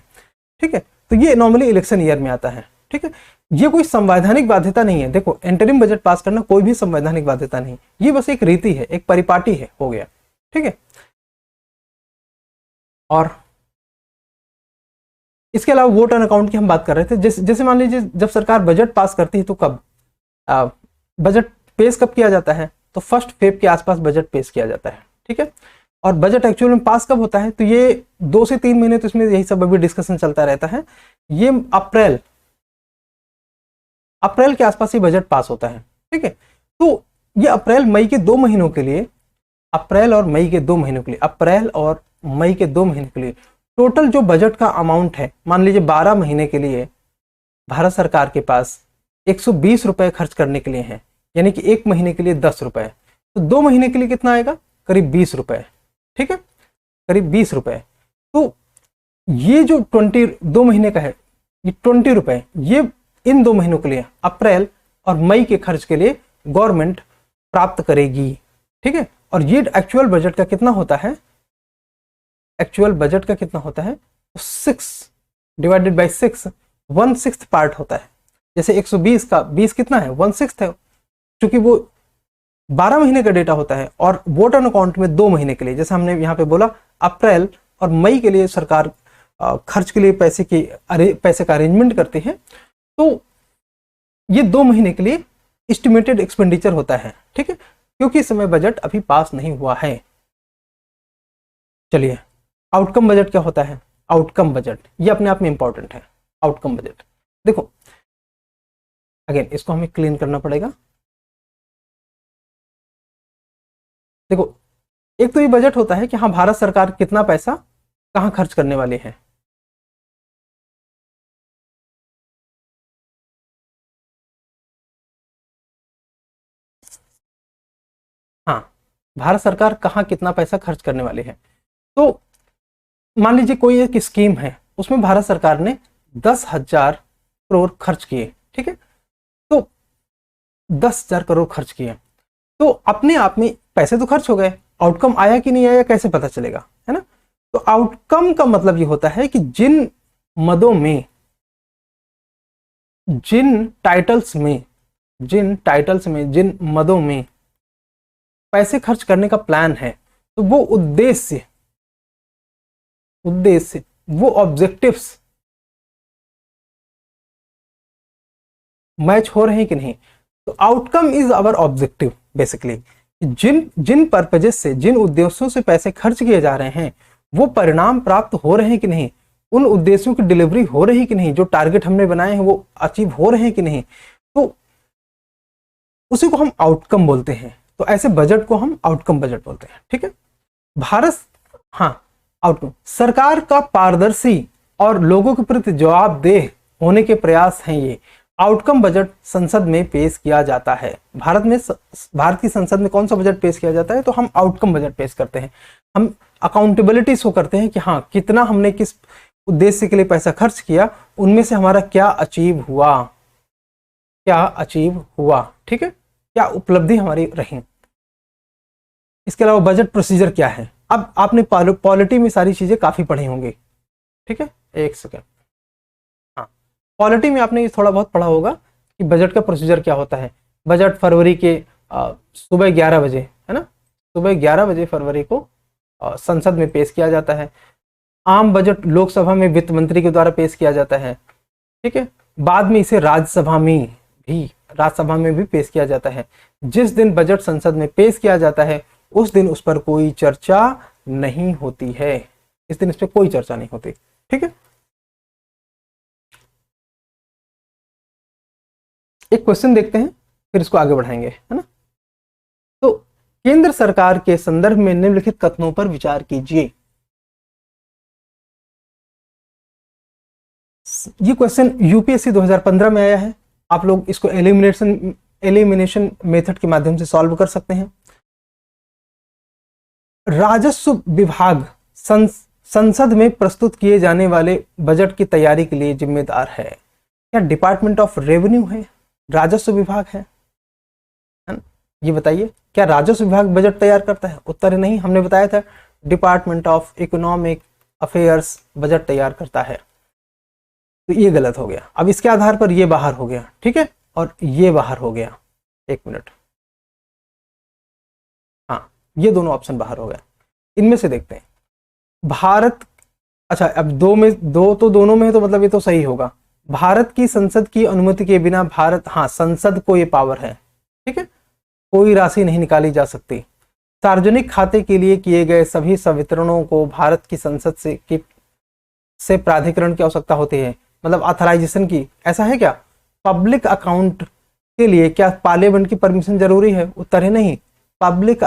ठीक है, तो ये नॉर्मली इलेक्शन ईयर में आता है। ठीक है, ये कोई संवैधानिक बाध्यता नहीं है। देखो, इंटरिम बजट पास करना कोई भी संवैधानिक बाध्यता नहीं, ये बस एक रीति है, एक परिपाटी है, हो गया। ठीक है, और इसके अलावा वोटर अकाउंट की हम बात कर रहे थे। जैसे मान लीजिए जब सरकार बजट पास करती है तो कब बजट पेश कब किया जाता है? तो 1 फेब के आसपास बजट पेश किया जाता है। ठीक है, और बजट एक्चुअल में पास कब होता है? तो ये 2 से 3 महीने, तो इसमें यही सब अभी डिस्कशन चलता रहता है। ये अप्रैल के आसपास ये बजट पास होता है। ठीक है, तो ये अप्रैल और मई के 2 महीनों के लिए, अप्रैल और मई के 2 महीने के लिए टोटल जो बजट का अमाउंट है, मान लीजिए 12 महीने के लिए भारत सरकार के पास 120 रुपए खर्च करने के लिए हैं, यानी कि 1 महीने के लिए 10 रुपए, तो 2 महीने के लिए कितना आएगा? करीब 20 रुपए। ठीक है, करीब 20 रुपए। तो ये जो 2 महीने का है, ये 20 रुपए, ये इन 2 महीनों के लिए, अप्रैल और मई के खर्च के लिए गवर्नमेंट प्राप्त करेगी। ठीक है, और ये एक्चुअल बजट का कितना होता है? एक्चुअल बजट का कितना होता है? 6 डिवाइडेड बाई 6, 1/6 पार्ट होता है। जैसे 120 का 20 कितना है? 1/6 है, क्योंकि वो 12 महीने का डेटा होता है। और वोटर अकाउंट में 2 महीने के लिए, जैसे हमने यहाँ पे बोला, अप्रैल और मई के लिए सरकार खर्च के लिए पैसे का अरेंजमेंट करती है, तो ये 2 महीने के लिए एस्टिमेटेड एक्सपेंडिचर होता है। ठीक है, क्योंकि इस समय बजट अभी पास नहीं हुआ है। चलिए, आउटकम बजट क्या होता है? आउटकम बजट ये अपने आप में इंपॉर्टेंट है। आउटकम बजट देखो, अगेन इसको हमें क्लीन करना पड़ेगा। देखो, एक तो ये बजट होता है कि हाँ, भारत सरकार कितना पैसा कहाँ खर्च करने वाली है। हाँ, भारत सरकार कहाँ कितना पैसा खर्च करने वाली है। तो मान लीजिए कोई एक स्कीम है, उसमें भारत सरकार ने 10,000 करोड़ खर्च किए। ठीक है, तो 10,000 करोड़ खर्च किए, तो अपने आप में पैसे तो खर्च हो गए, आउटकम आया कि नहीं आया कैसे पता चलेगा, है ना? तो आउटकम का मतलब ये होता है कि जिन मदों में, जिन टाइटल्स में, जिन मदों में पैसे खर्च करने का प्लान है, तो वो उद्देश्य, वो ऑब्जेक्टिव्स मैच हो रहे हैं कि नहीं। तो outcome is our objective basically. जिन पर्पजेस से, जिन उद्देश्यों से पैसे खर्च किए जा रहे हैं, वो परिणाम प्राप्त हो रहे हैं कि नहीं, उन उद्देश्यों की डिलीवरी हो रही है कि नहीं, जो टारगेट हमने बनाए हैं वो अचीव हो रहे हैं कि नहीं, तो उसी को हम आउटकम बोलते हैं। तो ऐसे बजट को हम आउटकम बजट बोलते हैं। ठीक है, आउटकम सरकार का पारदर्शी और लोगों के प्रति जवाबदेह होने के प्रयास हैं। ये आउटकम बजट संसद में पेश किया जाता है। भारत की संसद में कौन सा बजट पेश किया जाता है? तो हम आउटकम बजट पेश करते हैं। हम अकाउंटेबिलिटी शो करते हैं कि हाँ, कितना हमने किस उद्देश्य के लिए पैसा खर्च किया, उनमें से हमारा क्या अचीव हुआ। ठीक है, क्या उपलब्धि हमारी रही। इसके अलावा बजट प्रोसीजर क्या है? अब आपने पॉलिटी में सारी चीजें काफी पढ़ी होंगी, ठीक है, एक सेकेंड। हाँ, पॉलिटी में आपने थोड़ा बहुत पढ़ा होगा कि बजट का प्रोसीजर क्या होता है। बजट फरवरी के सुबह 11 बजे, है ना, सुबह 11 बजे फरवरी को संसद में पेश किया जाता है। आम बजट लोकसभा में वित्त मंत्री के द्वारा पेश किया जाता है, ठीक है। बाद में इसे राज्यसभा में भी पेश किया जाता है। जिस दिन बजट संसद में पेश किया जाता है उस दिन उस पर कोई चर्चा नहीं होती है, इस दिन इस पर कोई चर्चा नहीं होती, ठीक है। एक क्वेश्चन देखते हैं फिर इसको आगे बढ़ाएंगे, है ना। तो केंद्र सरकार के संदर्भ में निम्नलिखित कथनों पर विचार कीजिए। ये क्वेश्चन यूपीएससी 2015 में आया है। आप लोग इसको एलिमिनेशन मेथड के माध्यम से सॉल्व कर सकते हैं। राजस्व विभाग संसद में प्रस्तुत किए जाने वाले बजट की तैयारी के लिए जिम्मेदार है। क्या डिपार्टमेंट ऑफ रेवेन्यू है, राजस्व विभाग है? ये बताइए, क्या राजस्व विभाग बजट तैयार करता है? उत्तर है नहीं। हमने बताया था department of economic affairs budget तैयार करता है, तो ये गलत हो गया। अब इसके आधार पर ये बाहर हो गया, ठीक है, और ये बाहर हो गया। एक मिनट, हाँ, ये दोनों ऑप्शन बाहर हो गया। इनमें से देखते हैं भारत, अच्छा अब दो तो दोनों में है, तो मतलब ये तो सही होगा। भारत की संसद की अनुमति के बिना भारत, हाँ, संसद को ये पावर है, ठीक है, कोई राशि नहीं निकाली जा सकती। सार्वजनिक खाते के लिए किए गए सभी संवितरणों को भारत की संसद से प्राधिकरण की आवश्यकता होती है, मतलब ऑथराइजेशन की। ऐसा है क्या? पब्लिक अकाउंट के लिए क्या पार्लियामेंट की परमिशन जरूरी है? उत्तर है नहीं। Public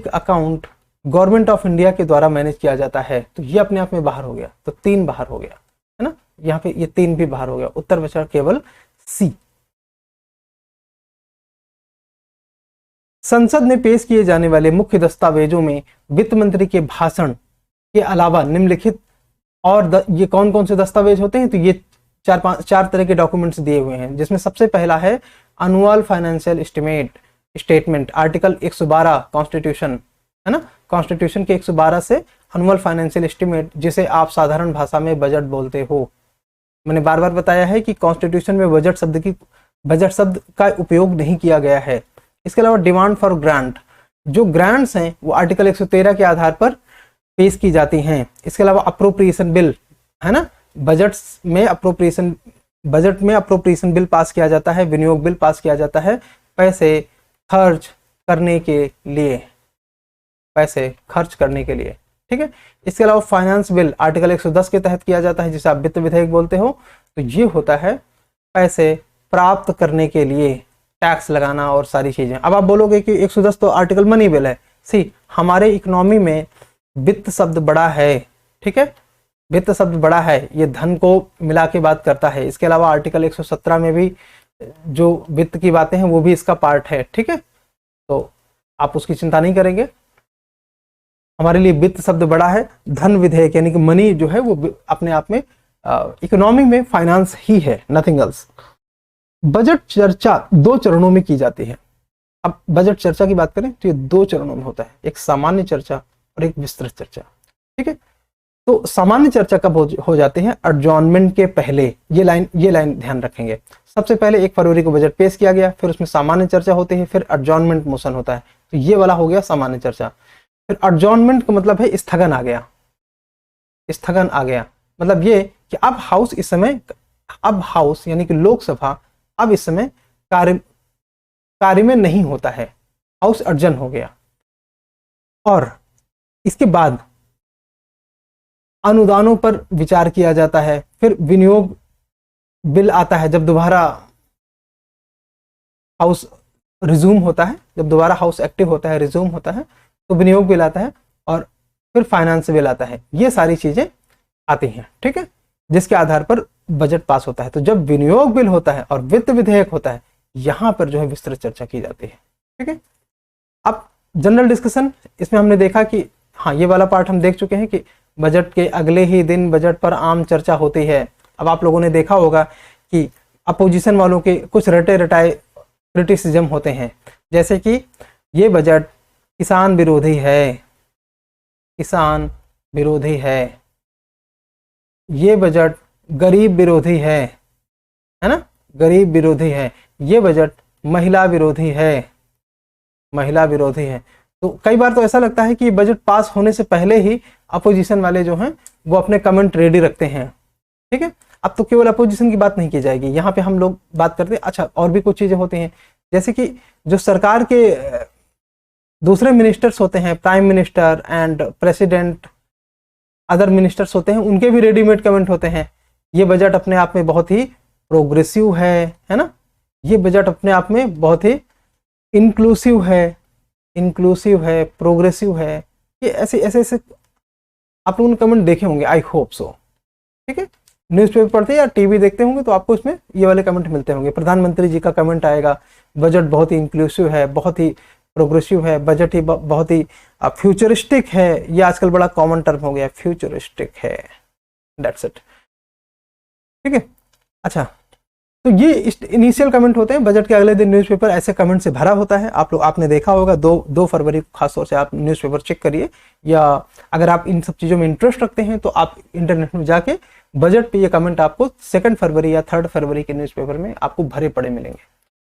account government of India के द्वारा मैनेज किया जाता है, तो ये अपने आप में बाहर हो गया, तो 3 बाहर हो गया, है ना। यहाँ पे ये 3 भी बाहर हो गया, उत्तर बचा केवल सी। संसद में पेश किए जाने वाले मुख्य दस्तावेजों में वित्त मंत्री के भाषण के अलावा निम्नलिखित और ये कौन कौन से दस्तावेज होते हैं? तो ये 4 तरह के डॉक्यूमेंट्स दिए हुए हैं, जिसमें सबसे पहला है annual financial statement, article 112 constitution, है ना, कॉन्स्टिट्यूशन के 112 से एनुअल फाइनेंशियल स्टेटमेंट, जिसे आप साधारण भाषा में बजट बोलते हो। मैंने बार बार बताया है कि कॉन्स्टिट्यूशन में बजट शब्द का उपयोग नहीं किया गया है। इसके अलावा डिमांड फॉर ग्रांट, जो ग्रांट्स हैं वो आर्टिकल 113 के आधार पर पेश की जाती हैं। इसके अलावा अप्रोप्रिएशन बिल, है ना, बजट में अप्रोप्रिएशन बिल पास किया जाता है, विनियोग बिल पास किया जाता है पैसे खर्च करने के लिए, ठीक है। इसके अलावा फाइनेंस बिल आर्टिकल 110 के तहत किया जाता है, जिसे आप वित्त विधेयक बोलते हो। तो ये होता है पैसे प्राप्त करने के लिए, टैक्स लगाना और सारी चीजें। अब आप बोलोगे कि 110 तो आर्टिकल मनी बिल है। हमारे इकोनॉमी में वित्त शब्द बड़ा है, ठीक है, वित्त शब्द बड़ा है, ये धन को मिला के बात करता है। इसके अलावा आर्टिकल 117 में भी जो वित्त की बातें हैं वो भी इसका पार्ट है, ठीक है, तो आप उसकी चिंता नहीं करेंगे। हमारे लिए वित्त शब्द बड़ा है, धन विधेयक यानी कि मनी जो है वो अपने आप में इकोनॉमी में फाइनेंस ही है, नथिंग एल्स। बजट चर्चा 2 चरणों में की जाती है। अब बजट चर्चा की बात करें तो ये 2 चरणों में होता है, एक सामान्य चर्चा और एक विस्तृत चर्चा, ठीक है। तो सामान्य चर्चा कब हो जाते हैं? एडजॉर्नमेंट के पहले। ये लाइन ध्यान रखेंगे। सबसे पहले 1 फरवरी को बजट पेश किया गया, फिर उसमें सामान्य चर्चा होती है, फिर एडजॉर्नमेंट मोशन होता है, तो ये वाला हो गया सामान्य चर्चा। फिर एडजॉर्नमेंट का मतलब है स्थगन आ गया, मतलब ये कि अब हाउस यानी कि लोकसभा अब इस समय कार्य में नहीं होता है, हाउस अर्जन हो गया। और इसके बाद अनुदानों पर विचार किया जाता है, फिर विनियोग बिल आता है, जब दोबारा हाउस रिज्यूम होता है, जब दोबारा हाउस एक्टिव होता है, रिज्यूम होता है, तो विनियोग बिल आता है और फिर फाइनेंस बिल आता है। ये सारी चीजें आती हैं, ठीक है, जिसके आधार पर बजट पास होता है। तो जब विनियोग बिल होता है और वित्त विधेयक होता है, यहां पर जो है विस्तृत चर्चा की जाती है, ठीक है। अब जनरल डिस्कशन, इसमें हमने देखा कि हाँ, ये वाला पार्ट हम देख चुके हैं कि बजट के अगले ही दिन बजट पर आम चर्चा होती है। अब आप लोगों ने देखा होगा कि अपोजिशन वालों के कुछ रटे रटाए क्रिटिसिज्म होते हैं, जैसे कि ये बजट किसान विरोधी है, किसान विरोधी है। ये बजट गरीब विरोधी है ना, गरीब विरोधी है। ये बजट महिला विरोधी है, महिला विरोधी है। तो कई बार तो ऐसा लगता है कि बजट पास होने से पहले ही अपोजिशन वाले जो हैं वो अपने कमेंट रेडी रखते हैं। ठीक है, अब तो केवल अपोजिशन की बात नहीं की जाएगी, यहाँ पे हम लोग बात करते हैं। अच्छा, और भी कुछ चीजें होती हैं, जैसे कि जो सरकार के दूसरे मिनिस्टर्स होते हैं, prime minister and president, other ministers होते हैं, उनके भी रेडीमेड कमेंट होते हैं। ये बजट अपने आप में बहुत ही प्रोग्रेसिव है ना, ये बजट अपने आप में बहुत ही इंक्लूसिव है, प्रोग्रेसिव है। ये ऐसे ऐसे ऐसे आप लोगों ने कमेंट देखे होंगे, आई होप सो। ठीक है, न्यूज़पेपर पढ़ते हैं या टीवी देखते होंगे तो आपको इसमें ये वाले कमेंट मिलते होंगे। प्रधानमंत्री जी का कमेंट आएगा, बजट बहुत ही इंक्लूसिव है, बहुत ही प्रोग्रेसिव है, बजट ही बहुत ही फ्यूचरिस्टिक है। ये आजकल बड़ा कॉमन टर्म हो गया, फ्यूचरिस्टिक है, दैट्स इट। ठीक है, अच्छा, तो ये इनिशियल कमेंट होते हैं। बजट के अगले दिन न्यूज़पेपर ऐसे कमेंट से भरा होता है। आपने देखा होगा, 2 फरवरी को खासतौर से आप न्यूज़पेपर चेक करिए, या अगर आप इन सब चीज़ों में इंटरेस्ट रखते हैं तो आप इंटरनेट में जाके बजट पे ये कमेंट आपको 2 फरवरी या 3 फरवरी के न्यूज़पेपर में आपको भरे पड़े मिलेंगे।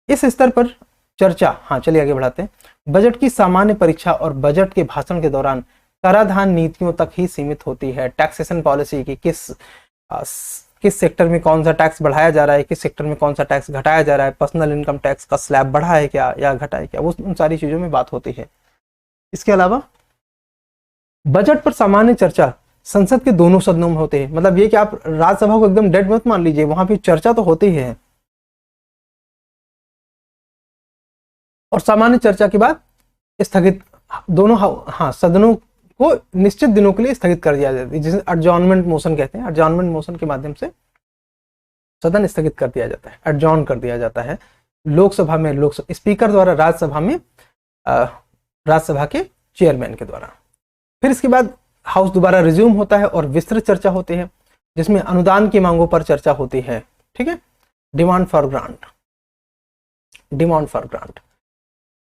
इस स्तर पर चर्चा, हाँ चलिए आगे बढ़ाते हैं। बजट की सामान्य परीक्षा और बजट के भाषण के दौरान कराधान नीतियों तक ही सीमित होती है। टैक्सेशन पॉलिसी की किस सेक्टर में कौन सा टैक्स बढ़ाया जा रहा है, किस सेक्टर में कौन सा टैक्स घटाया जा रहा है, पर्सनल इनकम टैक्स का स्लैब बढ़ा है क्या या घटा है क्या, वो उन सारी चीजों में बात होती है। इसके अलावा बजट पर सामान्य चर्चा संसद के दोनों सदनों में होते हैं। मतलब ये कि आप राज्यसभा को एकदम डेड मत मान लीजिए, वहां पे चर्चा तो होती है। और सामान्य चर्चा के बाद स्थगित, दोनों हाँ सदनों को निश्चित दिनों के लिए स्थगित कर दिया जाता है, जिसे एडजॉर्नमेंट मोशन कहते हैं। एडजॉर्नमेंट मोशन के माध्यम से सदन स्थगित कर दिया जाता है, एडजॉर्न कर दिया जाता है। लोकसभा में स्पीकर द्वारा, राज्यसभा में राज्यसभा के चेयरमैन के द्वारा। फिर इसके बाद हाउस दोबारा रिज्यूम होता है और विस्तृत चर्चा होती है, जिसमें अनुदान की मांगों पर चर्चा होती है। ठीक है, डिमांड फॉर ग्रांट।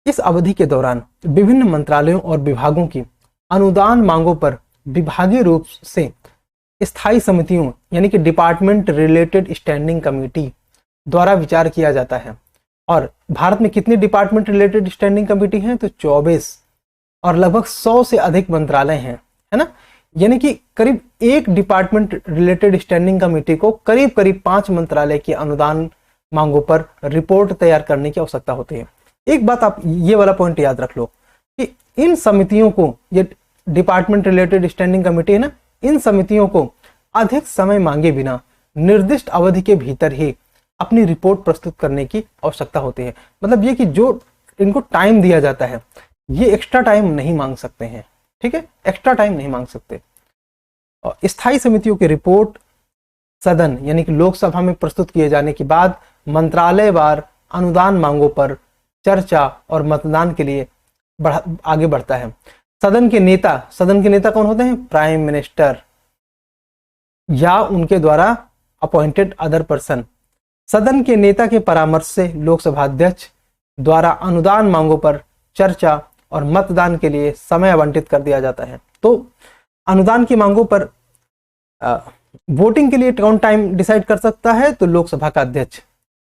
इस अवधि के दौरान विभिन्न मंत्रालयों और विभागों की अनुदान मांगों पर विभागीय रूप से स्थायी समितियों यानी कि डिपार्टमेंट रिलेटेड स्टैंडिंग कमेटी द्वारा विचार किया जाता है। और भारत में कितनी डिपार्टमेंट रिलेटेड स्टैंडिंग कमेटी हैं? तो 24, और लगभग 100 से अधिक मंत्रालय हैं, है ना। यानी कि करीब एक डिपार्टमेंट रिलेटेड स्टैंडिंग कमेटी को करीब 5 मंत्रालय की अनुदान मांगों पर रिपोर्ट तैयार करने की आवश्यकता होती है। एक बात आप ये वाला पॉइंट याद रख लो कि इन समितियों को, ये डिपार्टमेंट रिलेटेड स्टैंडिंग कमेटी है ना, इन समितियों को अधिक समय मांगे बिना निर्दिष्ट अवधि के भीतर ही अपनी रिपोर्ट प्रस्तुत करने की आवश्यकता होती है। मतलब ये कि जो इनको टाइम दिया जाता है, ये एक्स्ट्रा टाइम नहीं मांग सकते हैं। ठीक है, एक्स्ट्रा टाइम नहीं मांग सकते। और स्थायी समितियों की रिपोर्ट सदन यानी कि लोकसभा में प्रस्तुत किए जाने के बाद मंत्रालयवार अनुदान मांगों पर चर्चा और मतदान के लिए आगे बढ़ता है। सदन के नेता कौन होते हैं? प्राइम मिनिस्टर या उनके द्वारा अपॉइंटेड अदर पर्सन। सदन के नेता के परामर्श से लोकसभा अध्यक्ष द्वारा अनुदान मांगों पर चर्चा और मतदान के लिए समय आवंटित कर दिया जाता है। तो अनुदान की मांगों पर वोटिंग के लिए कौन टाइम डिसाइड कर सकता है? तो लोकसभा का अध्यक्ष।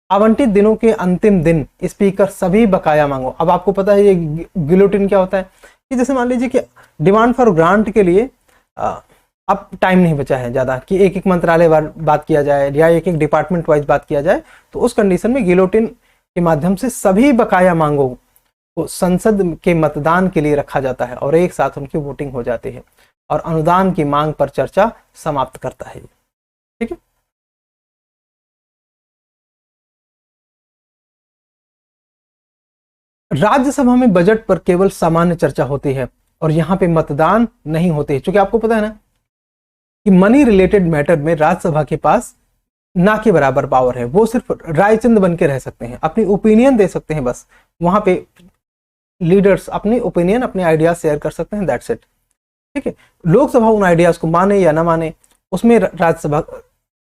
आवंटित दिनों के अंतिम दिन स्पीकर सभी बकाया मांगों, अब आपको पता है ये गिलोटिन क्या होता है कि जैसे मान लीजिए कि डिमांड फॉर ग्रांट के लिए अब टाइम नहीं बचा है ज़्यादा कि एक मंत्रालय बात किया जाए या एक डिपार्टमेंट वाइज बात किया जाए, तो उस कंडीशन में गिलोटिन के माध्यम से सभी बकाया मांगों को संसद के मतदान के लिए रखा जाता है और एक साथ उनकी वोटिंग हो जाती है और अनुदान की मांग पर चर्चा समाप्त करता है। ठीक है, राज्यसभा में बजट पर केवल सामान्य चर्चा होती है और यहाँ पे मतदान नहीं होते, क्योंकि आपको पता है ना कि मनी रिलेटेड मैटर में राज्यसभा के पास ना के बराबर पावर है। वो सिर्फ रायचंद बन के रह सकते हैं, अपनी ओपिनियन दे सकते हैं, बस वहां पे लीडर्स अपनी ओपिनियन, अपने आइडियाज शेयर कर सकते हैं, दैट्स इट। ठीक है, लोकसभा उन आइडियाज को माने या ना माने, उसमें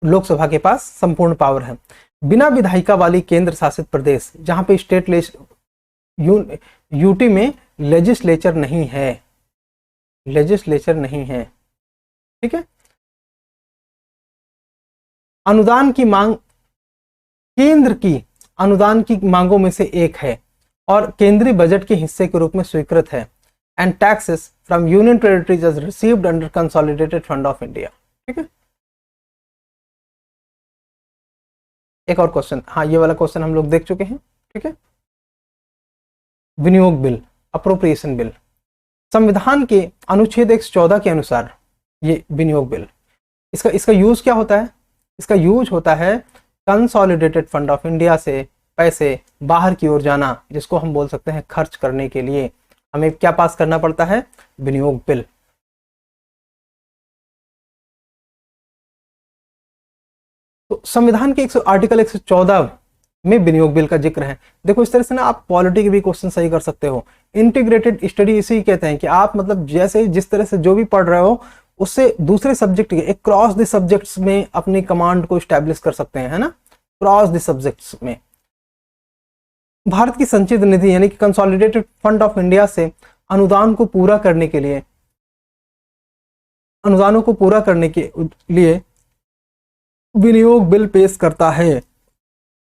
लोकसभा के पास संपूर्ण पावर है। बिना विधायिका वाली केंद्र शासित प्रदेश, जहां पे यूटी में लेजिस्लेचर नहीं है, लेजिस्लेचर नहीं है। ठीक है। अनुदान की मांग केंद्र की अनुदान की मांगों में से एक है और केंद्रीय बजट के हिस्से के रूप में स्वीकृत है। And taxes from union territories is received under consolidated fund of India. ठीक है। एक और क्वेश्चन, हाँ ये वाला क्वेश्चन हम लोग देख चुके हैं। ठीक है। विनियोग बिल, अप्रोप्रिएशन बिल, संविधान के अनुच्छेद 114 के अनुसार ये विनियोग बिल, इसका इसका यूज क्या होता है? इसका यूज होता है कंसोलिडेटेड फंड ऑफ इंडिया से पैसे बाहर की ओर जाना, जिसको हम बोल सकते हैं खर्च करने के लिए हमें क्या पास करना पड़ता है? विनियोग बिल। तो संविधान के आर्टिकल 114 में विनियोग बिल का जिक्र है। देखो इस तरह से ना आप पॉलिटी के भी क्वेश्चन सही कर सकते हो। इंटीग्रेटेड स्टडी इसी कहते हैं कि आप मतलब जैसे जिस तरह से जो भी पढ़ रहे हो उससे दूसरे सब्जेक्ट के एक क्रॉस द सब्जेक्ट्स में अपनी कमांड को स्टैब्लिश कर सकते हैं, है ना, क्रॉस द सब्जेक्ट्स में। भारत की संचित निधि यानी कि कंसोलिडेटेड फंड ऑफ इंडिया से अनुदान को पूरा करने के लिए अनुदानों को पूरा करने के लिए विनियोग बिल पेश करता है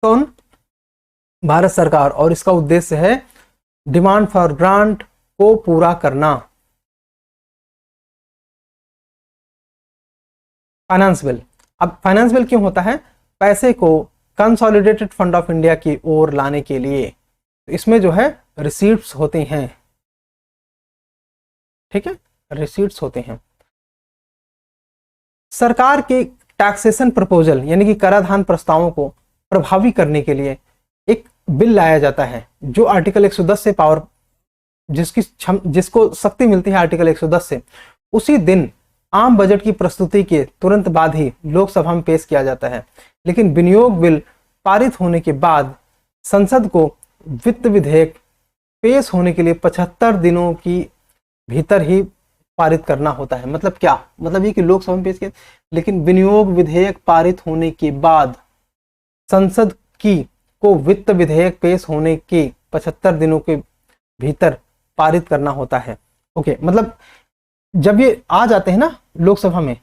कौन? भारत सरकार। और इसका उद्देश्य है डिमांड फॉर ग्रांट को पूरा करना। फाइनेंस बिल, अब फाइनेंस बिल क्यों होता है? पैसे को कंसोलिडेटेड फंड ऑफ इंडिया की ओर लाने के लिए। तो इसमें जो है रिसीट्स होती हैं। ठीक है, रिसीट्स होते हैं। सरकार के टैक्सेशन प्रपोजल यानी कि कराधान प्रस्तावों को प्रभावी करने के लिए एक बिल लाया जाता है जो आर्टिकल 110 से पावर जिसको शक्ति मिलती है आर्टिकल 110 से, उसी दिन आम बजट की प्रस्तुति के तुरंत बाद ही लोकसभा में पेश किया जाता है। लेकिन विनियोग बिल पारित होने के बाद संसद को वित्त विधेयक पेश होने के लिए 75 दिनों की भीतर ही पारित करना होता है। मतलब क्या? मतलब ये कि लोकसभा में पेश किया, लेकिन विनियोग विधेयक पारित होने के बाद संसद को वित्त विधेयक पेश होने के 75 दिनों के भीतर पारित करना होता है। ओके, मतलब जब ये आ जाते हैं ना लोकसभा में,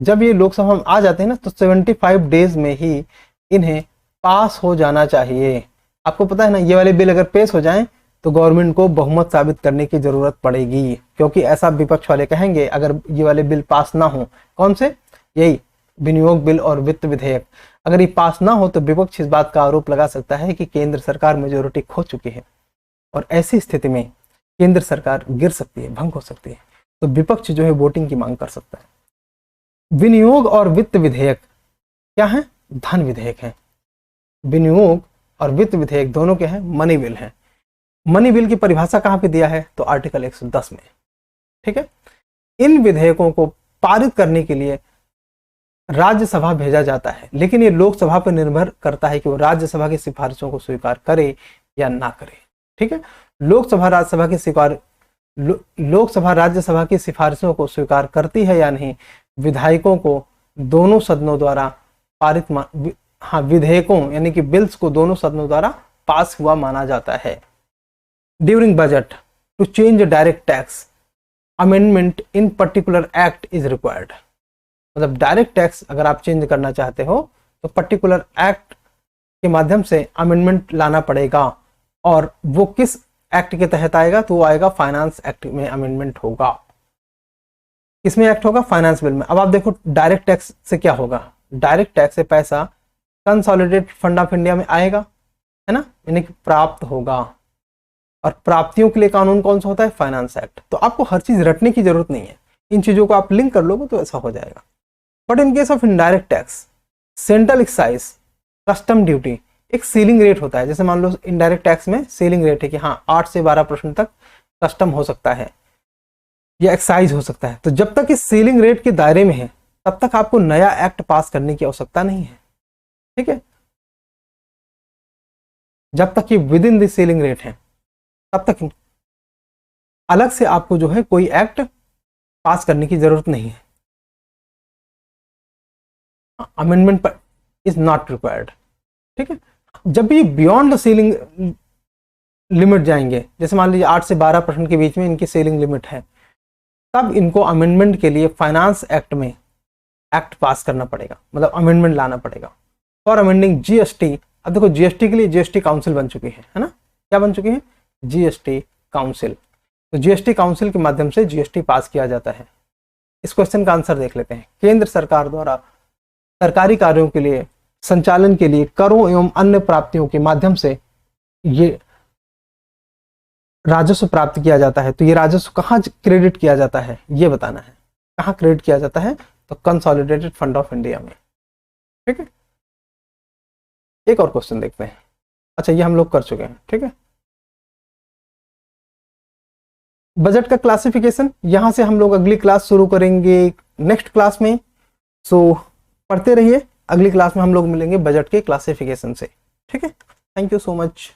जब ये लोकसभा में आ जाते हैं ना तो 75 डेज में ही इन्हें पास हो जाना चाहिए। आपको पता है ना, ये वाले बिल अगर पेश हो जाएं तो गवर्नमेंट को बहुमत साबित करने की जरूरत पड़ेगी, क्योंकि ऐसा विपक्ष वाले कहेंगे अगर ये वाले बिल पास ना हो। कौन से? यही विनियोग बिल और वित्त विधेयक। अगर ये पास ना हो तो विपक्ष इस बात का आरोप लगा सकता है कि केंद्र सरकार मेजोरिटी खो चुकी है और ऐसी स्थिति में केंद्र सरकार गिर सकती है, भंग हो सकती है। तो विपक्ष जो है वोटिंग की मांग कर सकता है। विनियोग और वित्त विधेयक क्या है? धन विधेयक है। विनियोग और वित्त विधेयक दोनों क्या है? मनी बिल है। मनी बिल की परिभाषा कहां पे दिया है? तो आर्टिकल 110 में। ठीक है। इन विधेयकों को पारित करने के लिए राज्यसभा भेजा जाता है, लेकिन ये लोकसभा पर निर्भर करता है कि वो राज्यसभा की सिफारिशों को स्वीकार करे या ना करे। ठीक है। लोकसभा राज्यसभा की सिफारिशों को स्वीकार करती है या नहीं, विधायकों को दोनों सदनों द्वारा पारित विधेयकों यानी कि बिल्स को दोनों सदनों द्वारा पास हुआ माना जाता है। During budget to change direct tax amendment in particular act is required. मतलब डायरेक्ट टैक्स अगर आप चेंज करना चाहते हो तो पर्टिकुलर एक्ट के माध्यम से अमेंडमेंट लाना पड़ेगा। और वो किस एक्ट के तहत आएगा? तो वो आएगा फाइनेंस एक्ट में अमेंडमेंट होगा। किसमें एक्ट होगा? फाइनेंस बिल में। अब आप देखो डायरेक्ट टैक्स से क्या होगा? डायरेक्ट टैक्स से पैसा कंसोलिडेटेड फंड ऑफ इंडिया में आएगा, है ना, यानी कि प्राप्त होगा। और प्राप्तियों के लिए कानून कौन सा होता है? Finance act. तो आपको हर चीज रटने की जरूरत नहीं है, इन चीजों को आप लिंक कर लोगे तो ऐसा हो जाएगा। But in case of indirect tax, central excise, custom duty, एक सीलिंग रेट होता है। जैसे मान लो इनडायरेक्ट टैक्स में सीलिंग रेट है कि हाँ 8 से 12% तक कस्टम हो सकता है या एक्साइज हो सकता है। तो जब तक इस सीलिंग रेट के दायरे में है तब तक आपको नया एक्ट पास करने की आवश्यकता नहीं है। ठीक है। जब तक ये with in the ceiling rate है तब तक अलग से आपको जो है कोई एक्ट पास करने की जरूरत नहीं है। Amendment is not required. ठीक है। जब ये बियॉन्ड द सीलिंग लिमिट जाएंगे, जैसे मान लीजिए 8 से 12% के बीच में इनकी सेलिंग लिमिट है, तब इनको अमेंडमेंट के लिए फाइनेंस एक्ट में एक्ट पास करना पड़ेगा, मतलब अमेंडमेंट लाना पड़ेगा फॉर अमेंडिंग जीएसटी। अब देखो जीएसटी के लिए जीएसटी काउंसिल बन चुकी है ना, क्या बन चुकी है? GST council. तो जीएसटी काउंसिल के माध्यम से जीएसटी पास किया जाता है। इस क्वेश्चन का आंसर देख लेते हैं। केंद्र सरकार द्वारा सरकारी कार्यों के लिए संचालन के लिए करों एवं अन्य प्राप्तियों के माध्यम से ये राजस्व प्राप्त किया जाता है। तो ये राजस्व कहाँ क्रेडिट किया जाता है ये बताना है। कहाँ क्रेडिट किया जाता है? तो कंसोलिडेटेड फंड ऑफ इंडिया में। ठीक है, एक और क्वेश्चन देखते हैं। अच्छा, ये हम लोग कर चुके हैं। ठीक है, बजट का क्लासिफिकेशन यहां से हम लोग अगली क्लास शुरू करेंगे नेक्स्ट क्लास में। सो पढ़ते रहिए, अगली क्लास में हम लोग मिलेंगे बजट के क्लासिफिकेशन से। ठीक है, थैंक यू सो मच।